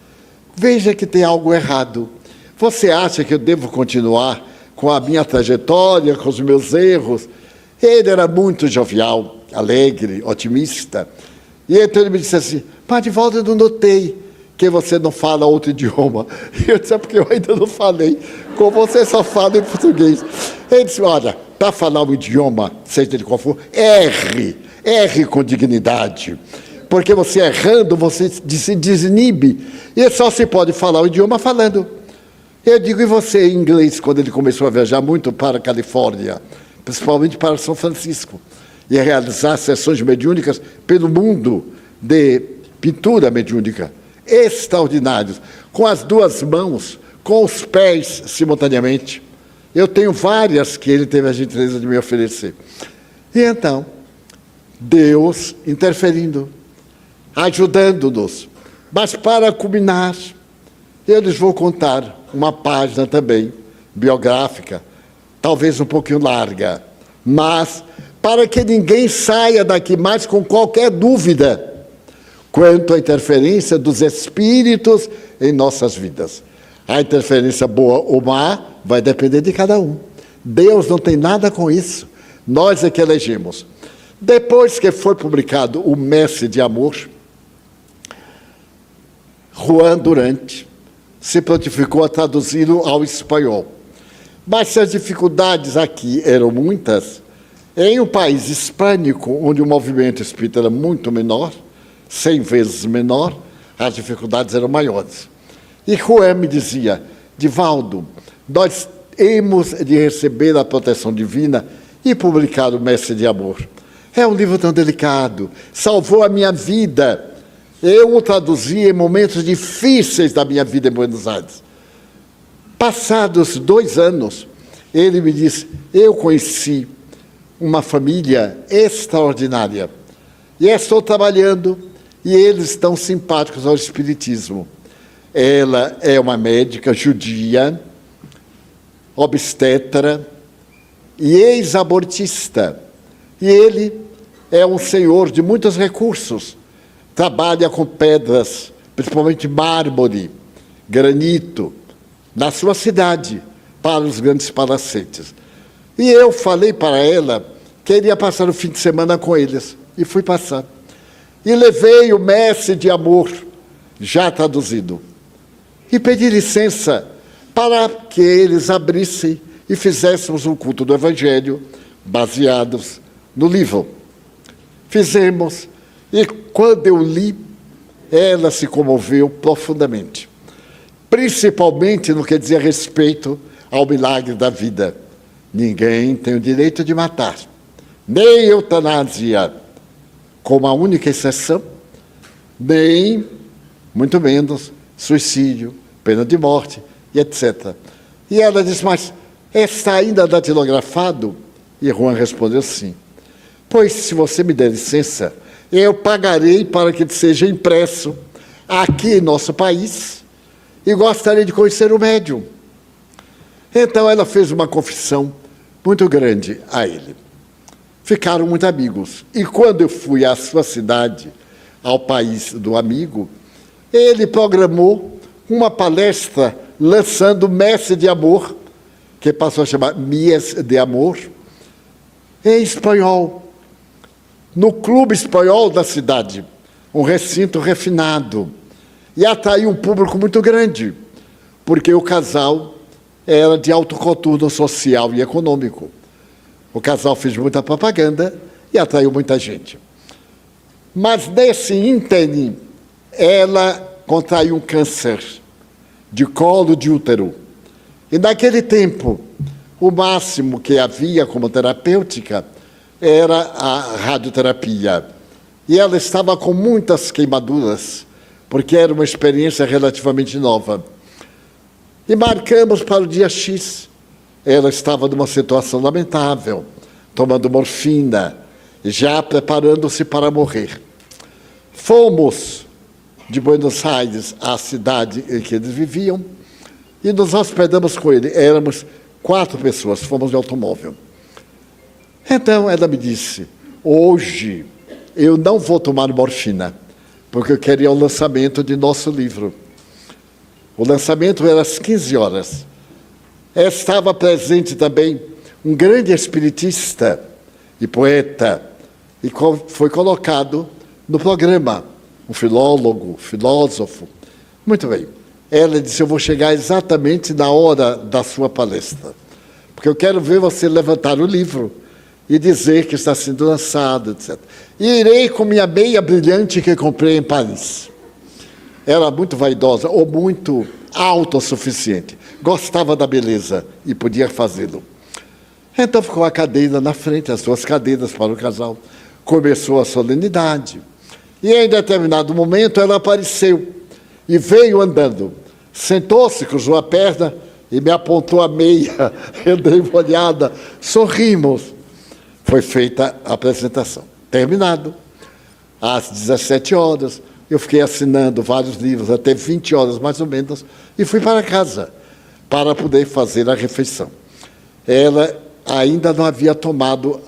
veja que tem algo errado. Você acha que eu devo continuar com a minha trajetória, com os meus erros? Ele era muito jovial, alegre, otimista. E então ele me disse assim, mas Divaldo, eu não notei que você não fala outro idioma. E eu disse, é porque eu ainda não falei, como você só fala em português. Ele disse, olha, para falar um idioma, seja ele qual for, erre com dignidade. Porque você errando, você se desinibe. E só se pode falar o idioma falando. Eu digo, e você em inglês, quando ele começou a viajar muito para a Califórnia, principalmente para São Francisco, e a realizar sessões mediúnicas pelo mundo de pintura mediúnica, extraordinários, com as 2 mãos, com os pés simultaneamente. Eu tenho várias que ele teve a gentileza de me oferecer. E então, Deus interferindo, ajudando-nos. Mas para culminar, eu lhes vou contar uma página também, biográfica, talvez um pouquinho larga, mas para que ninguém saia daqui mais com qualquer dúvida quanto à interferência dos espíritos em nossas vidas. A interferência boa ou má vai depender de cada um. Deus não tem nada com isso. Nós é que elegemos. Depois que foi publicado o Mestre de Amor, Juan Durante se prontificou a traduzi-lo ao espanhol. Mas se as dificuldades aqui eram muitas, em um país hispânico, onde o movimento espírita era muito menor, 100 vezes menor, as dificuldades eram maiores. E Juan me dizia, Divaldo, nós hemos de receber a proteção divina e publicar o Mestre de Amor. É um livro tão delicado, salvou a minha vida. Eu o traduzi em momentos difíceis da minha vida em Buenos Aires. Passados 2 anos, ele me disse, eu conheci uma família extraordinária. E estou trabalhando, e eles estão simpáticos ao Espiritismo. Ela é uma médica judia, obstetra e ex-abortista. E ele é um senhor de muitos recursos. Trabalha com pedras, principalmente mármore, granito, na sua cidade, para os grandes palacetes. E eu falei para ela que iria passar o fim de semana com eles. E fui passar. E levei o Mestre de Amor, já traduzido. E pedi licença para que eles abrissem e fizéssemos um culto do Evangelho, baseados no livro. Fizemos, e quando eu li, ela se comoveu profundamente. Principalmente no que dizia respeito ao milagre da vida. Ninguém tem o direito de matar, nem eutanásia, como a única exceção, nem, muito menos, suicídio, pena de morte, e etc. E ela disse, mas está ainda datilografado? E Juan respondeu sim. Pois, se você me der licença, eu pagarei para que seja impresso aqui em nosso país e gostaria de conhecer o médium. Então ela fez uma confissão muito grande a ele. Ficaram muito amigos. E quando eu fui à sua cidade, ao país do amigo, ele programou uma palestra lançando Mestre de Amor, que passou a chamar Mies de Amor, em espanhol, no Clube Espanhol da cidade, um recinto refinado, e atraiu um público muito grande, porque o casal era de alto coturno social e econômico. O casal fez muita propaganda e atraiu muita gente. Mas nesse ínterim, ela contraiu um câncer de colo de útero. E naquele tempo, o máximo que havia como terapêutica era a radioterapia. E ela estava com muitas queimaduras, porque era uma experiência relativamente nova. E marcamos para o dia X. Ela estava numa situação lamentável, tomando morfina, já preparando-se para morrer. Fomos de Buenos Aires à cidade em que eles viviam e nos hospedamos com ele. Éramos 4 pessoas, fomos de automóvel. Então ela me disse, hoje eu não vou tomar morfina, porque eu queria o lançamento de nosso livro. O lançamento era às 15 horas. Estava presente também um grande espiritista e poeta, e foi colocado no programa, um filólogo, filósofo. Muito bem. Ela disse, eu vou chegar exatamente na hora da sua palestra, porque eu quero ver você levantar o livro e dizer que está sendo lançado, etc. E irei com minha meia brilhante que comprei em Paris. Era muito vaidosa, ou muito autossuficiente. Gostava da beleza e podia fazê-lo. Então ficou a cadeira na frente, as 2 cadeiras para o casal. Começou a solenidade. E em determinado momento ela apareceu e veio andando. Sentou-se, cruzou a perna e me apontou a meia. Eu dei uma olhada, sorrimos. Foi feita a apresentação. Terminado. Às 17 horas, eu fiquei assinando vários livros, até 20 horas mais ou menos, e fui para casa para poder fazer a refeição. Ela ainda não havia tomado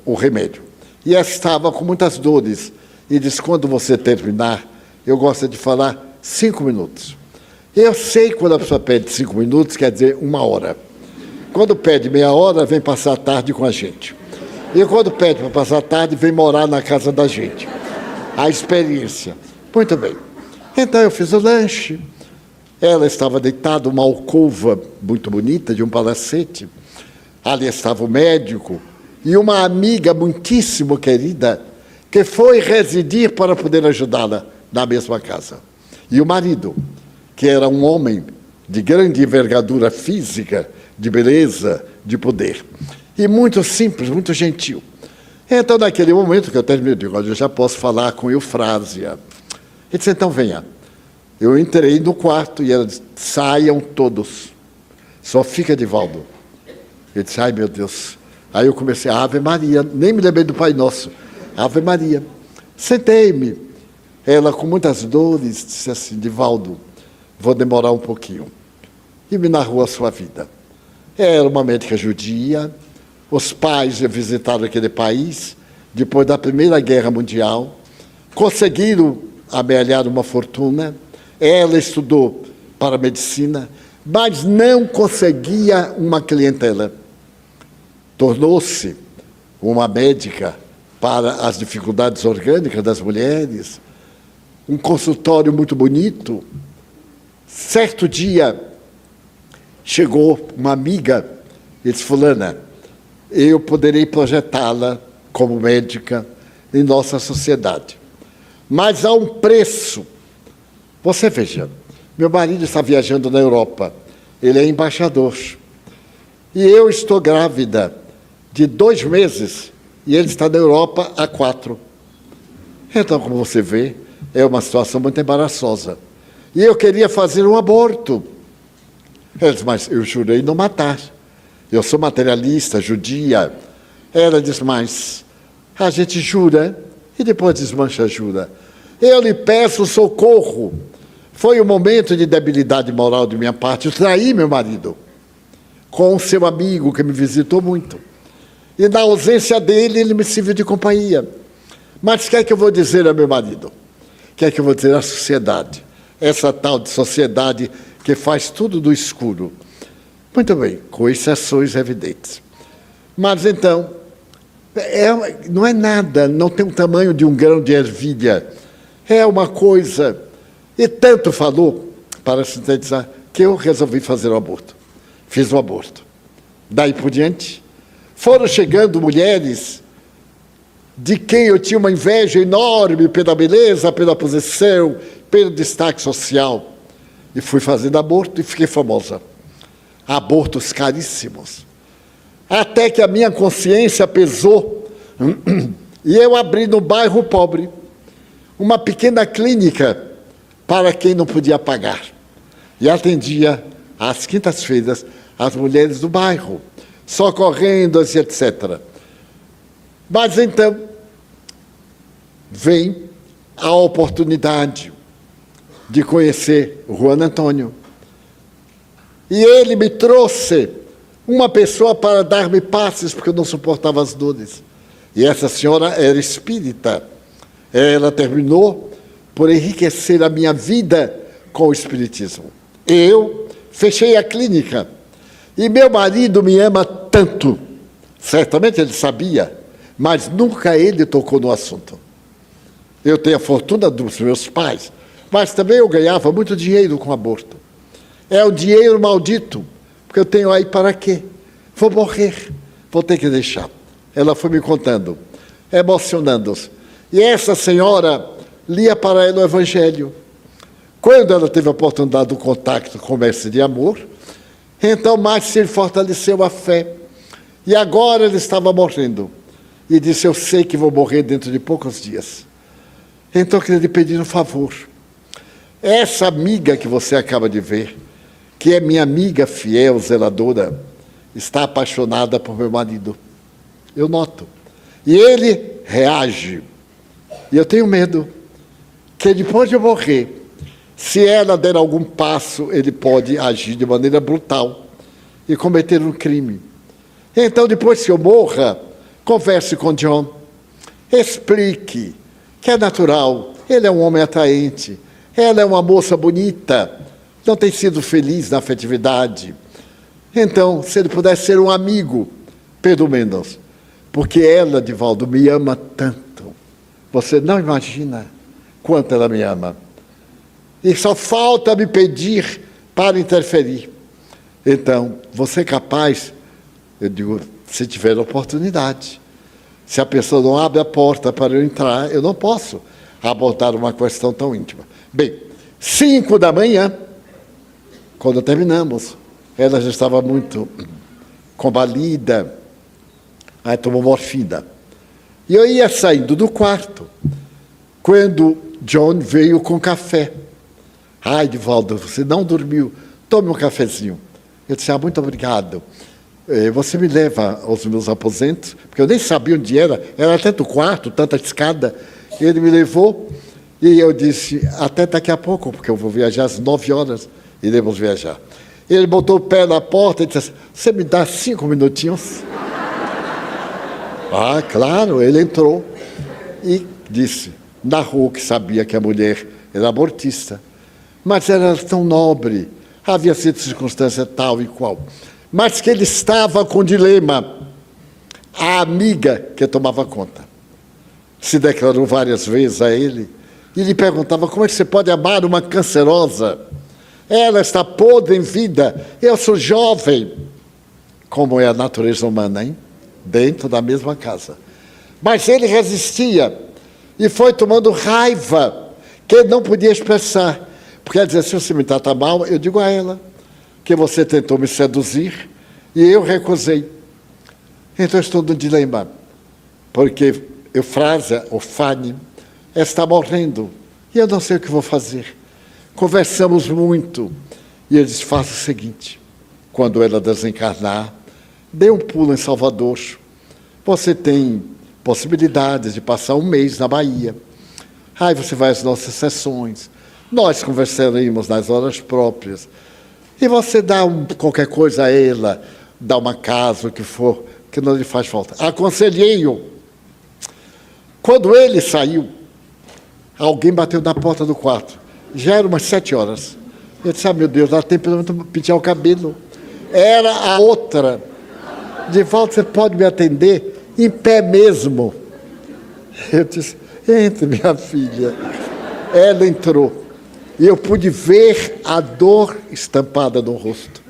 o remédio. E estava com muitas dores. E disse, quando você terminar, eu gosto de falar 5 minutos. Eu sei quando a pessoa pede 5 minutos, quer dizer 1 hora. Quando pede meia hora, vem passar a tarde com a gente. E quando pede para passar a tarde, vem morar na casa da gente. A experiência. Muito bem. Então eu fiz o lanche, Ela estava deitada numa alcova muito bonita, de um palacete. Ali estava o médico e uma amiga muitíssimo querida que foi residir para poder ajudá-la na mesma casa. E o marido, que era um homem de grande envergadura física, de beleza, de poder. E muito simples, muito gentil. Então, naquele momento que eu terminei, eu digo, eu já posso falar com Eufrásia. Ele disse, então venha. Eu entrei no quarto e ela disse, saiam todos. Só fica Divaldo. Eu disse, ai meu Deus. Aí eu comecei, Ave Maria, nem me lembrei do Pai Nosso. Ave Maria. Sentei-me. Ela, com muitas dores, disse assim, Divaldo, vou demorar um pouquinho. E me narrou a sua vida. Era uma médica judia, os pais visitaram aquele país, depois da Primeira Guerra Mundial, conseguiram amealhar uma fortuna, ela estudou para medicina, mas não conseguia uma clientela. Tornou-se uma médica para as dificuldades orgânicas das mulheres, um consultório muito bonito. Certo dia, chegou uma amiga e disse, fulana, eu poderei projetá-la como médica em nossa sociedade. Mas há um preço. Você veja, meu marido está viajando na Europa, ele é embaixador. E eu estou grávida de 2 meses e ele está na Europa há 4. Então, como você vê, é uma situação muito embaraçosa. E eu queria fazer um aborto. Ele disse, mas eu jurei não matar. Eu sou materialista, judia. Ela diz, mas a gente jura e depois desmancha a jura. Eu lhe peço socorro. Foi um momento de debilidade moral de minha parte. Eu traí meu marido com o seu amigo que me visitou muito. E na ausência dele, ele me serviu de companhia. Mas o que é que eu vou dizer a meu marido? O que é que eu vou dizer à sociedade? Essa tal de sociedade que faz tudo do escuro. Muito bem, com exceções evidentes. Mas então, não é nada, não tem o tamanho de um grão de ervilha. É uma coisa... E tanto falou, para sintetizar, que eu resolvi fazer o aborto. Fiz o aborto. Daí por diante, foram chegando mulheres de quem eu tinha uma inveja enorme pela beleza, pela posição, pelo destaque social. E fui fazendo aborto e fiquei famosa. Abortos caríssimos. Até que a minha consciência pesou e eu abri no bairro pobre uma pequena clínica para quem não podia pagar. E atendia, às quintas-feiras, as mulheres do bairro, socorrendo-as, etc. Mas então, vem a oportunidade de conhecer o Juan Antônio. E ele me trouxe uma pessoa para dar-me passes, porque eu não suportava as dores. E essa senhora era espírita. Ela terminou por enriquecer a minha vida com o espiritismo. Eu fechei a clínica. E meu marido me ama tanto. Certamente ele sabia, mas nunca ele tocou no assunto. Eu tenho a fortuna dos meus pais, mas também eu ganhava muito dinheiro com aborto. É um dinheiro maldito, porque eu tenho aí para quê? Vou morrer, vou ter que deixar. Ela foi me contando, emocionando-se. E essa senhora lia para ela o Evangelho. Quando ela teve a oportunidade do contato com o mestre de amor, então mais se fortaleceu a fé. E agora ele estava morrendo. E disse, eu sei que vou morrer dentro de poucos dias. Então eu queria lhe pedir um favor. Essa amiga que você acaba de ver, que é minha amiga fiel, zeladora, está apaixonada por meu marido. Eu noto. E ele reage. E eu tenho medo que depois de eu morrer, se ela der algum passo, ele pode agir de maneira brutal e cometer um crime. Então, depois que eu morra, converse com John, explique que é natural, ele é um homem atraente, ela é uma moça bonita, não tem sido feliz na afetividade. Então, se ele pudesse ser um amigo, pelo menos, porque ela, Divaldo, me ama tanto. Você não imagina quanto ela me ama. E só falta me pedir para interferir. Então, você é capaz, eu digo, se tiver oportunidade. Se a pessoa não abre a porta para eu entrar, eu não posso abordar uma questão tão íntima. Bem, 5 da manhã, quando terminamos, ela já estava muito combalida, aí tomou morfina. E eu ia saindo do quarto, quando John veio com café. Ai, Divaldo, você não dormiu, tome um cafezinho. Eu disse, muito obrigado. Você me leva aos meus aposentos, porque eu nem sabia onde era tanto quarto, tanta escada. Ele me levou e eu disse, até daqui a pouco, porque eu vou viajar às 9 horas, iremos viajar. Ele botou o pé na porta e disse, você me dá 5 minutinhos? Claro, ele entrou e disse, narrou que sabia que a mulher era abortista, mas era tão nobre, havia sido circunstância tal e qual. Mas que ele estava com dilema. A amiga que tomava conta se declarou várias vezes a ele e lhe perguntava, como é que você pode amar uma cancerosa? Ela está podre em vida, eu sou jovem. Como é a natureza humana, hein? Dentro da mesma casa. Mas ele resistia e foi tomando raiva que ele não podia expressar. Porque ela dizia, se você me trata mal, eu digo a ela que você tentou me seduzir e eu recusei. Então estou no dilema, porque Eufrásia, ou Fanny, está morrendo e eu não sei o que vou fazer. Conversamos muito e ele disse, faça o seguinte, quando ela desencarnar, dê um pulo em Salvador. Você tem possibilidades de passar um mês na Bahia. Aí você vai às nossas sessões, nós conversaremos nas horas próprias. E você dá qualquer coisa a ela, dá uma casa, o que for, que não lhe faz falta. Aconselhei-o. Quando ele saiu, alguém bateu na porta do quarto. Já eram umas 7 horas. Eu disse, meu Deus, dá tempo de pentear o cabelo. Era a outra. Divaldo, você pode me atender em pé mesmo? Eu disse, entre, minha filha. Ela entrou. E eu pude ver a dor estampada no rosto.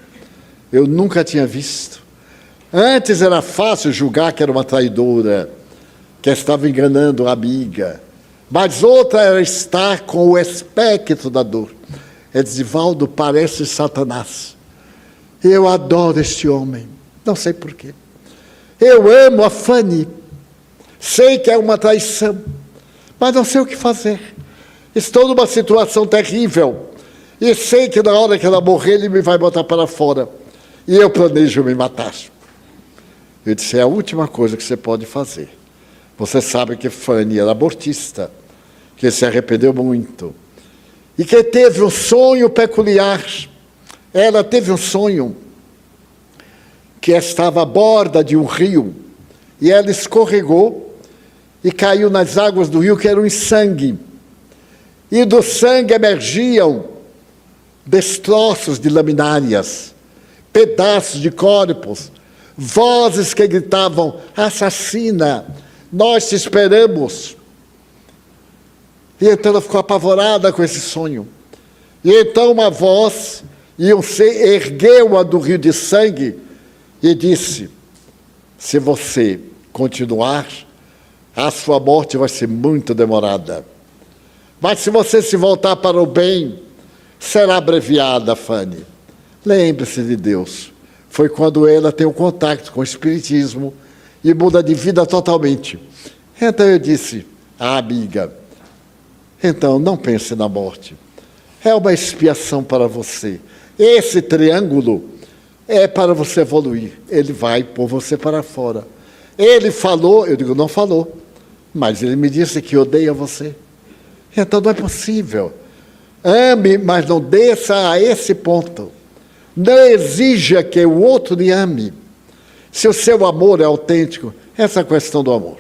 Eu nunca tinha visto. Antes era fácil julgar que era uma traidora, que estava enganando a amiga. Mas outra era estar com o espectro da dor. Ele disse, Divaldo, parece Satanás. Eu adoro este homem. Não sei porquê. Eu amo a Fanny. Sei que é uma traição, mas não sei o que fazer. Estou numa situação terrível e sei que na hora que ela morrer, ele me vai botar para fora. E eu planejo me matar. Eu disse, é a última coisa que você pode fazer. Você sabe que Fanny era abortista, que se arrependeu muito. E que teve um sonho peculiar. Ela teve um sonho que estava à borda de um rio. E ela escorregou e caiu nas águas do rio, que eram em sangue. E do sangue emergiam destroços de laminárias, pedaços de corpos, vozes que gritavam, assassina, nós te esperamos. E então ela ficou apavorada com esse sonho. E então uma voz, e um ser ergueu-a do rio de sangue e disse, se você continuar, a sua morte vai ser muito demorada. Mas se você se voltar para o bem, será abreviada, Fanny. Lembre-se de Deus. Foi quando ela tem um contato com o Espiritismo e muda de vida totalmente. Então eu disse, amiga, então não pense na morte. É uma expiação para você. Esse triângulo é para você evoluir. Ele vai pôr você para fora. Ele falou, eu digo, não falou, mas ele me disse que odeia você. Então não é possível. Ame, mas não desça a esse ponto. Não exija que o outro lhe ame. Se o seu amor é autêntico, essa é a questão do amor.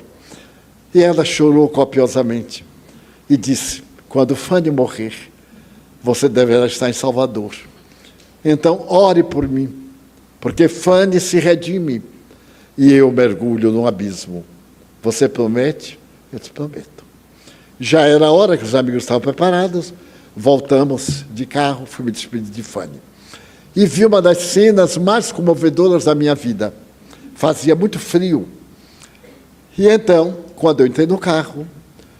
E ela chorou copiosamente e disse, quando Fanny morrer, você deverá estar em Salvador. Então, ore por mim, porque Fanny se redime e eu mergulho no abismo. Você promete? Eu te prometo. Já era a hora que os amigos estavam preparados, voltamos de carro, fui me despedir de Fanny. e vi uma das cenas mais comovedoras da minha vida. Fazia muito frio. E então, quando eu entrei no carro,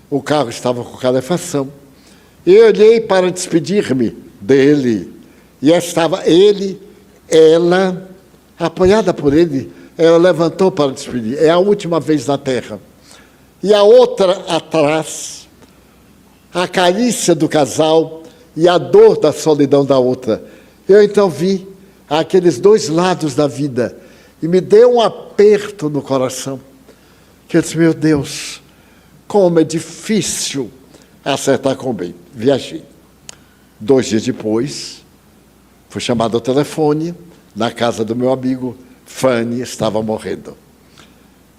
o carro estava com calefação. Eu olhei para despedir-me dele. E estava ele, ela, apoiada por ele, ela levantou para despedir. É a última vez na terra. E a outra atrás, a carícia do casal e a dor da solidão da outra. Eu então vi aqueles dois lados da vida e me deu um aperto no coração. Que eu disse, meu Deus, como é difícil acertar com bem. Viajei. 2 dias depois, fui chamado ao telefone, na casa do meu amigo, Fanny estava morrendo.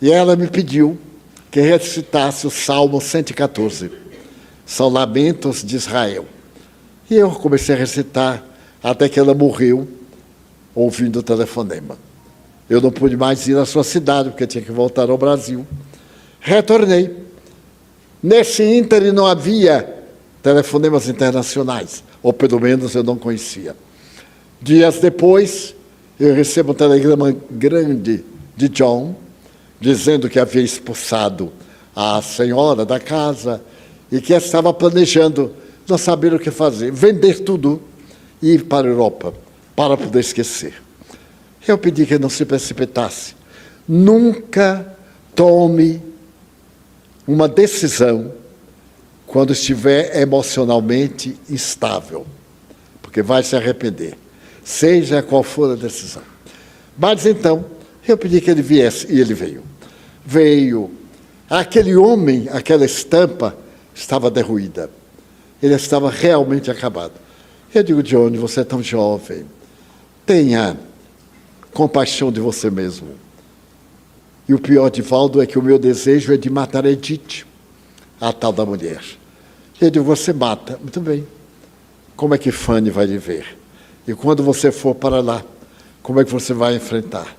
E ela me pediu que recitasse o Salmo 114. São lamentos de Israel. E eu comecei a recitar até que ela morreu, ouvindo o telefonema. Eu não pude mais ir à sua cidade, porque tinha que voltar ao Brasil. Retornei. Nesse ínterim não havia telefonemas internacionais, ou pelo menos eu não conhecia. Dias depois, eu recebo um telegrama grande de John, dizendo que havia expulsado a senhora da casa e que estava planejando não saber o que fazer, vender tudo e ir para a Europa, para poder esquecer. Eu pedi que não se precipitasse. Nunca tome uma decisão quando estiver emocionalmente instável, porque vai se arrepender, seja qual for a decisão. Mas então, eu pedi que ele viesse, e ele veio. Veio. Aquele homem, aquela estampa, estava derruída. Ele estava realmente acabado. Eu digo, Johnny, você é tão jovem, tenha compaixão de você mesmo. E o pior, Divaldo, é que o meu desejo é de matar Edith, a tal da mulher. Eu digo, você mata. Muito bem. Como é que Fanny vai lhe ver? E quando você for para lá, como é que você vai enfrentar?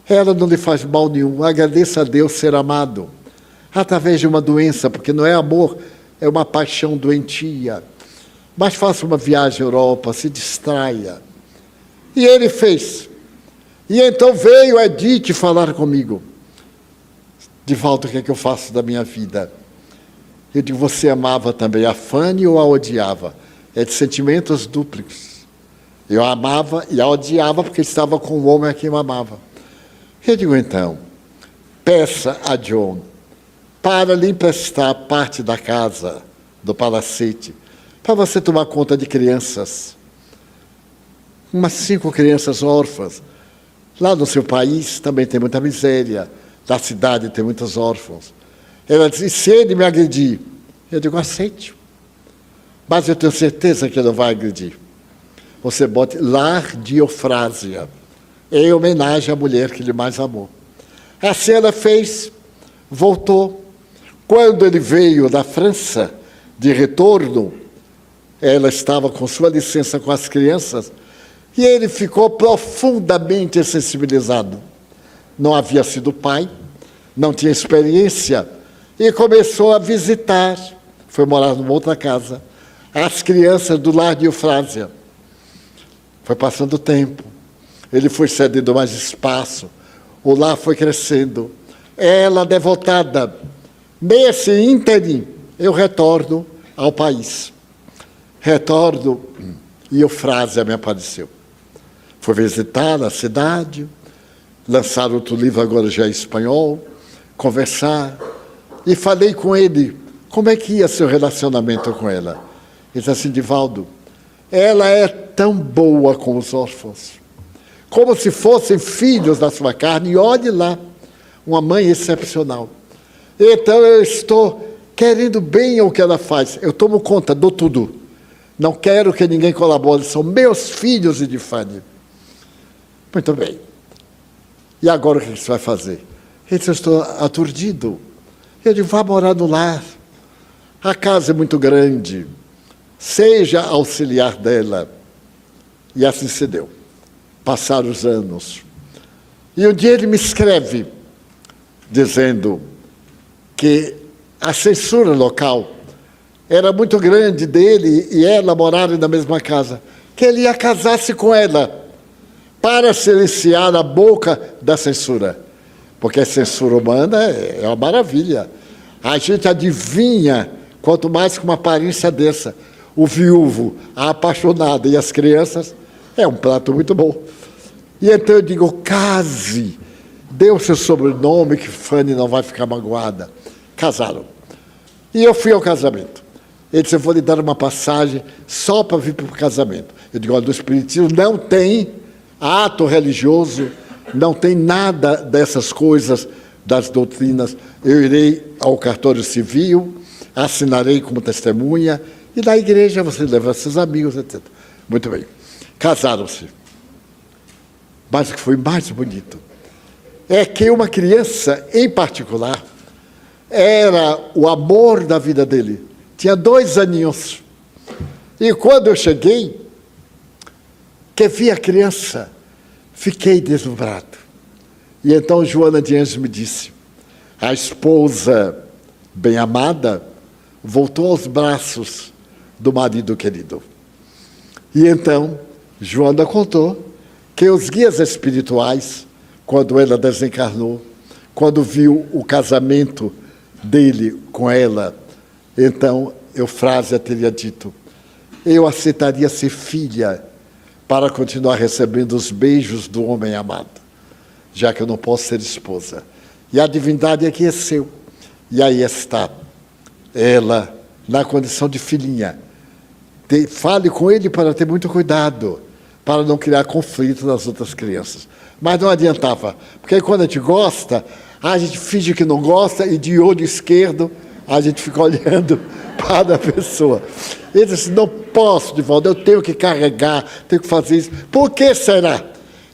Ela não lhe faz mal nenhum. Agradeça a Deus ser amado. Através de uma doença, porque não é amor, é uma paixão doentia. Mas faça uma viagem à Europa, se distraia. E ele fez. E então veio Edith falar comigo. Divaldo, o que é que eu faço da minha vida? Eu digo, você amava também a Fanny ou a odiava? É de sentimentos duplos. Eu a amava e a odiava porque estava com um homem a quem eu amava. Eu digo, então, peça a John para lhe emprestar parte da casa do palacete, para você tomar conta de crianças. Umas 5 crianças órfãs. Lá no seu país também tem muita miséria. Na cidade tem muitos órfãos. Ela disse, se ele me agredir? Eu digo, aceite. Mas eu tenho certeza que ele não vai agredir. Você bote Lar de Eufrásia, em homenagem à mulher que ele mais amou. Assim ela fez, voltou. Quando ele veio da França, de retorno, ela estava com sua licença com as crianças, e ele ficou profundamente sensibilizado. Não havia sido pai, não tinha experiência, e começou a visitar, foi morar numa outra casa, as crianças do Lar de Eufrásia. Foi passando o tempo, ele foi cedendo mais espaço, o lar foi crescendo, ela devotada. Nesse ínterim, eu retorno ao país. Retorno e Eufrásia me apareceu. Fui visitar a cidade, lançar outro livro, agora já em espanhol, conversar, e falei com ele, como é que ia seu relacionamento com ela? Ele disse assim, Divaldo, ela é tão boa com os órfãos, como se fossem filhos da sua carne, e olhe lá, uma mãe excepcional. Então eu estou querendo bem o que ela faz, eu tomo conta, dou tudo. Não quero que ninguém colabore, são meus filhos e de Fanny. Muito bem. E agora o que você vai fazer? Ele disse, eu estou aturdido. Eu digo, vá morar no lar. A casa é muito grande. Seja auxiliar dela. E assim se deu. Passaram os anos. E um dia ele me escreve, dizendo que a censura local era muito grande dele e ela morarem na mesma casa, que ele ia casar-se com ela para silenciar a boca da censura. Porque a censura humana é uma maravilha. A gente adivinha, quanto mais com uma aparência dessa. O viúvo, a apaixonada e as crianças, é um prato muito bom. E então eu digo, case, dê o seu sobrenome que Fanny não vai ficar magoada. Casaram. E eu fui ao casamento. Ele disse, eu vou lhe dar uma passagem só para vir para o casamento. Eu digo, olha, do Espiritismo não tem ato religioso, não tem nada dessas coisas das doutrinas. Eu irei ao cartório civil, assinarei como testemunha, e na igreja você leva seus amigos, etc. Muito bem. Casaram-se. Mas o que foi mais bonito é que uma criança, em particular, era o amor da vida dele. Tinha 2 aninhos. E quando eu cheguei, que vi a criança, fiquei deslumbrado. E então Joana de Anjos me disse, a esposa bem-amada voltou aos braços do marido querido. E então Joana contou que os guias espirituais, quando ela desencarnou, quando viu o casamento dele com ela, então Eufrásia teria dito, eu aceitaria ser filha para continuar recebendo os beijos do homem amado, já que eu não posso ser esposa. E a divindade aqui é seu. E aí está ela, na condição de filhinha. Fale com ele para ter muito cuidado, para não criar conflito nas outras crianças. Mas não adiantava, porque quando a gente gosta, a gente finge que não gosta e de olho esquerdo a gente fica olhando para a pessoa. Ele disse, não posso, Divaldo, eu tenho que carregar, tenho que fazer isso. Por que será?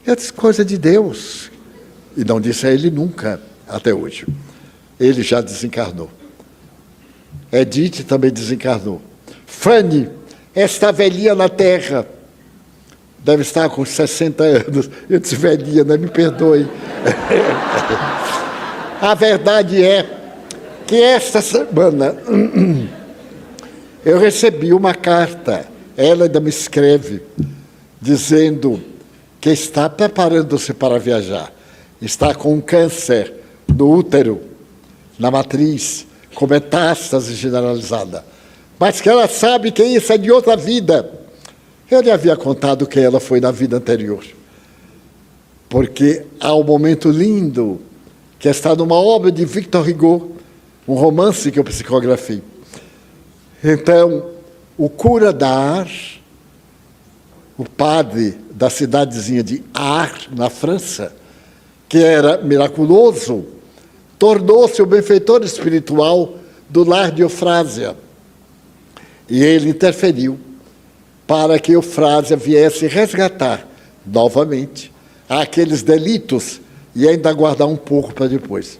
Eu disse, coisa de Deus. E não disse a ele nunca, até hoje. Ele já desencarnou. Edith também desencarnou. Fanny, esta velhinha na terra, deve estar com 60 anos. Eu disse, velhinha, não me perdoe. A verdade é que esta semana eu recebi uma carta, ela ainda me escreve, dizendo que está preparando-se para viajar. Está com um câncer no útero, na matriz, com metástase generalizada. Mas que ela sabe que isso é de outra vida. Eu lhe havia contado que ela foi na vida anterior. Porque há um momento lindo que está numa obra de Victor Hugo, um romance que eu psicografei. Então, o cura da Ars, o padre da cidadezinha de Ars, na França, que era miraculoso, tornou-se o benfeitor espiritual do lar de Eufrásia. E ele interferiu para que Eufrásia viesse resgatar novamente aqueles delitos e ainda guardar um pouco para depois.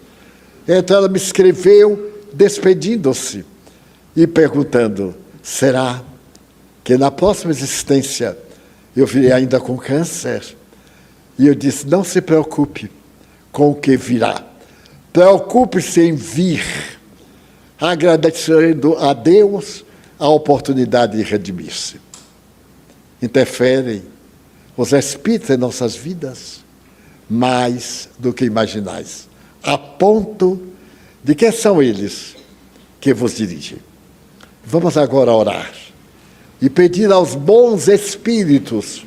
Então ela me escreveu despedindo-se e perguntando, será que na próxima existência eu virei ainda com câncer? E eu disse, não se preocupe com o que virá. Preocupe-se em vir, agradecendo a Deus a oportunidade de redimir-se. Interferem os espíritos em nossas vidas mais do que imaginais, a ponto de que são eles que vos dirigem. Vamos agora orar e pedir aos bons espíritos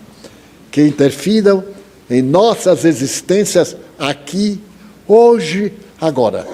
que interfiram em nossas existências aqui, hoje, agora.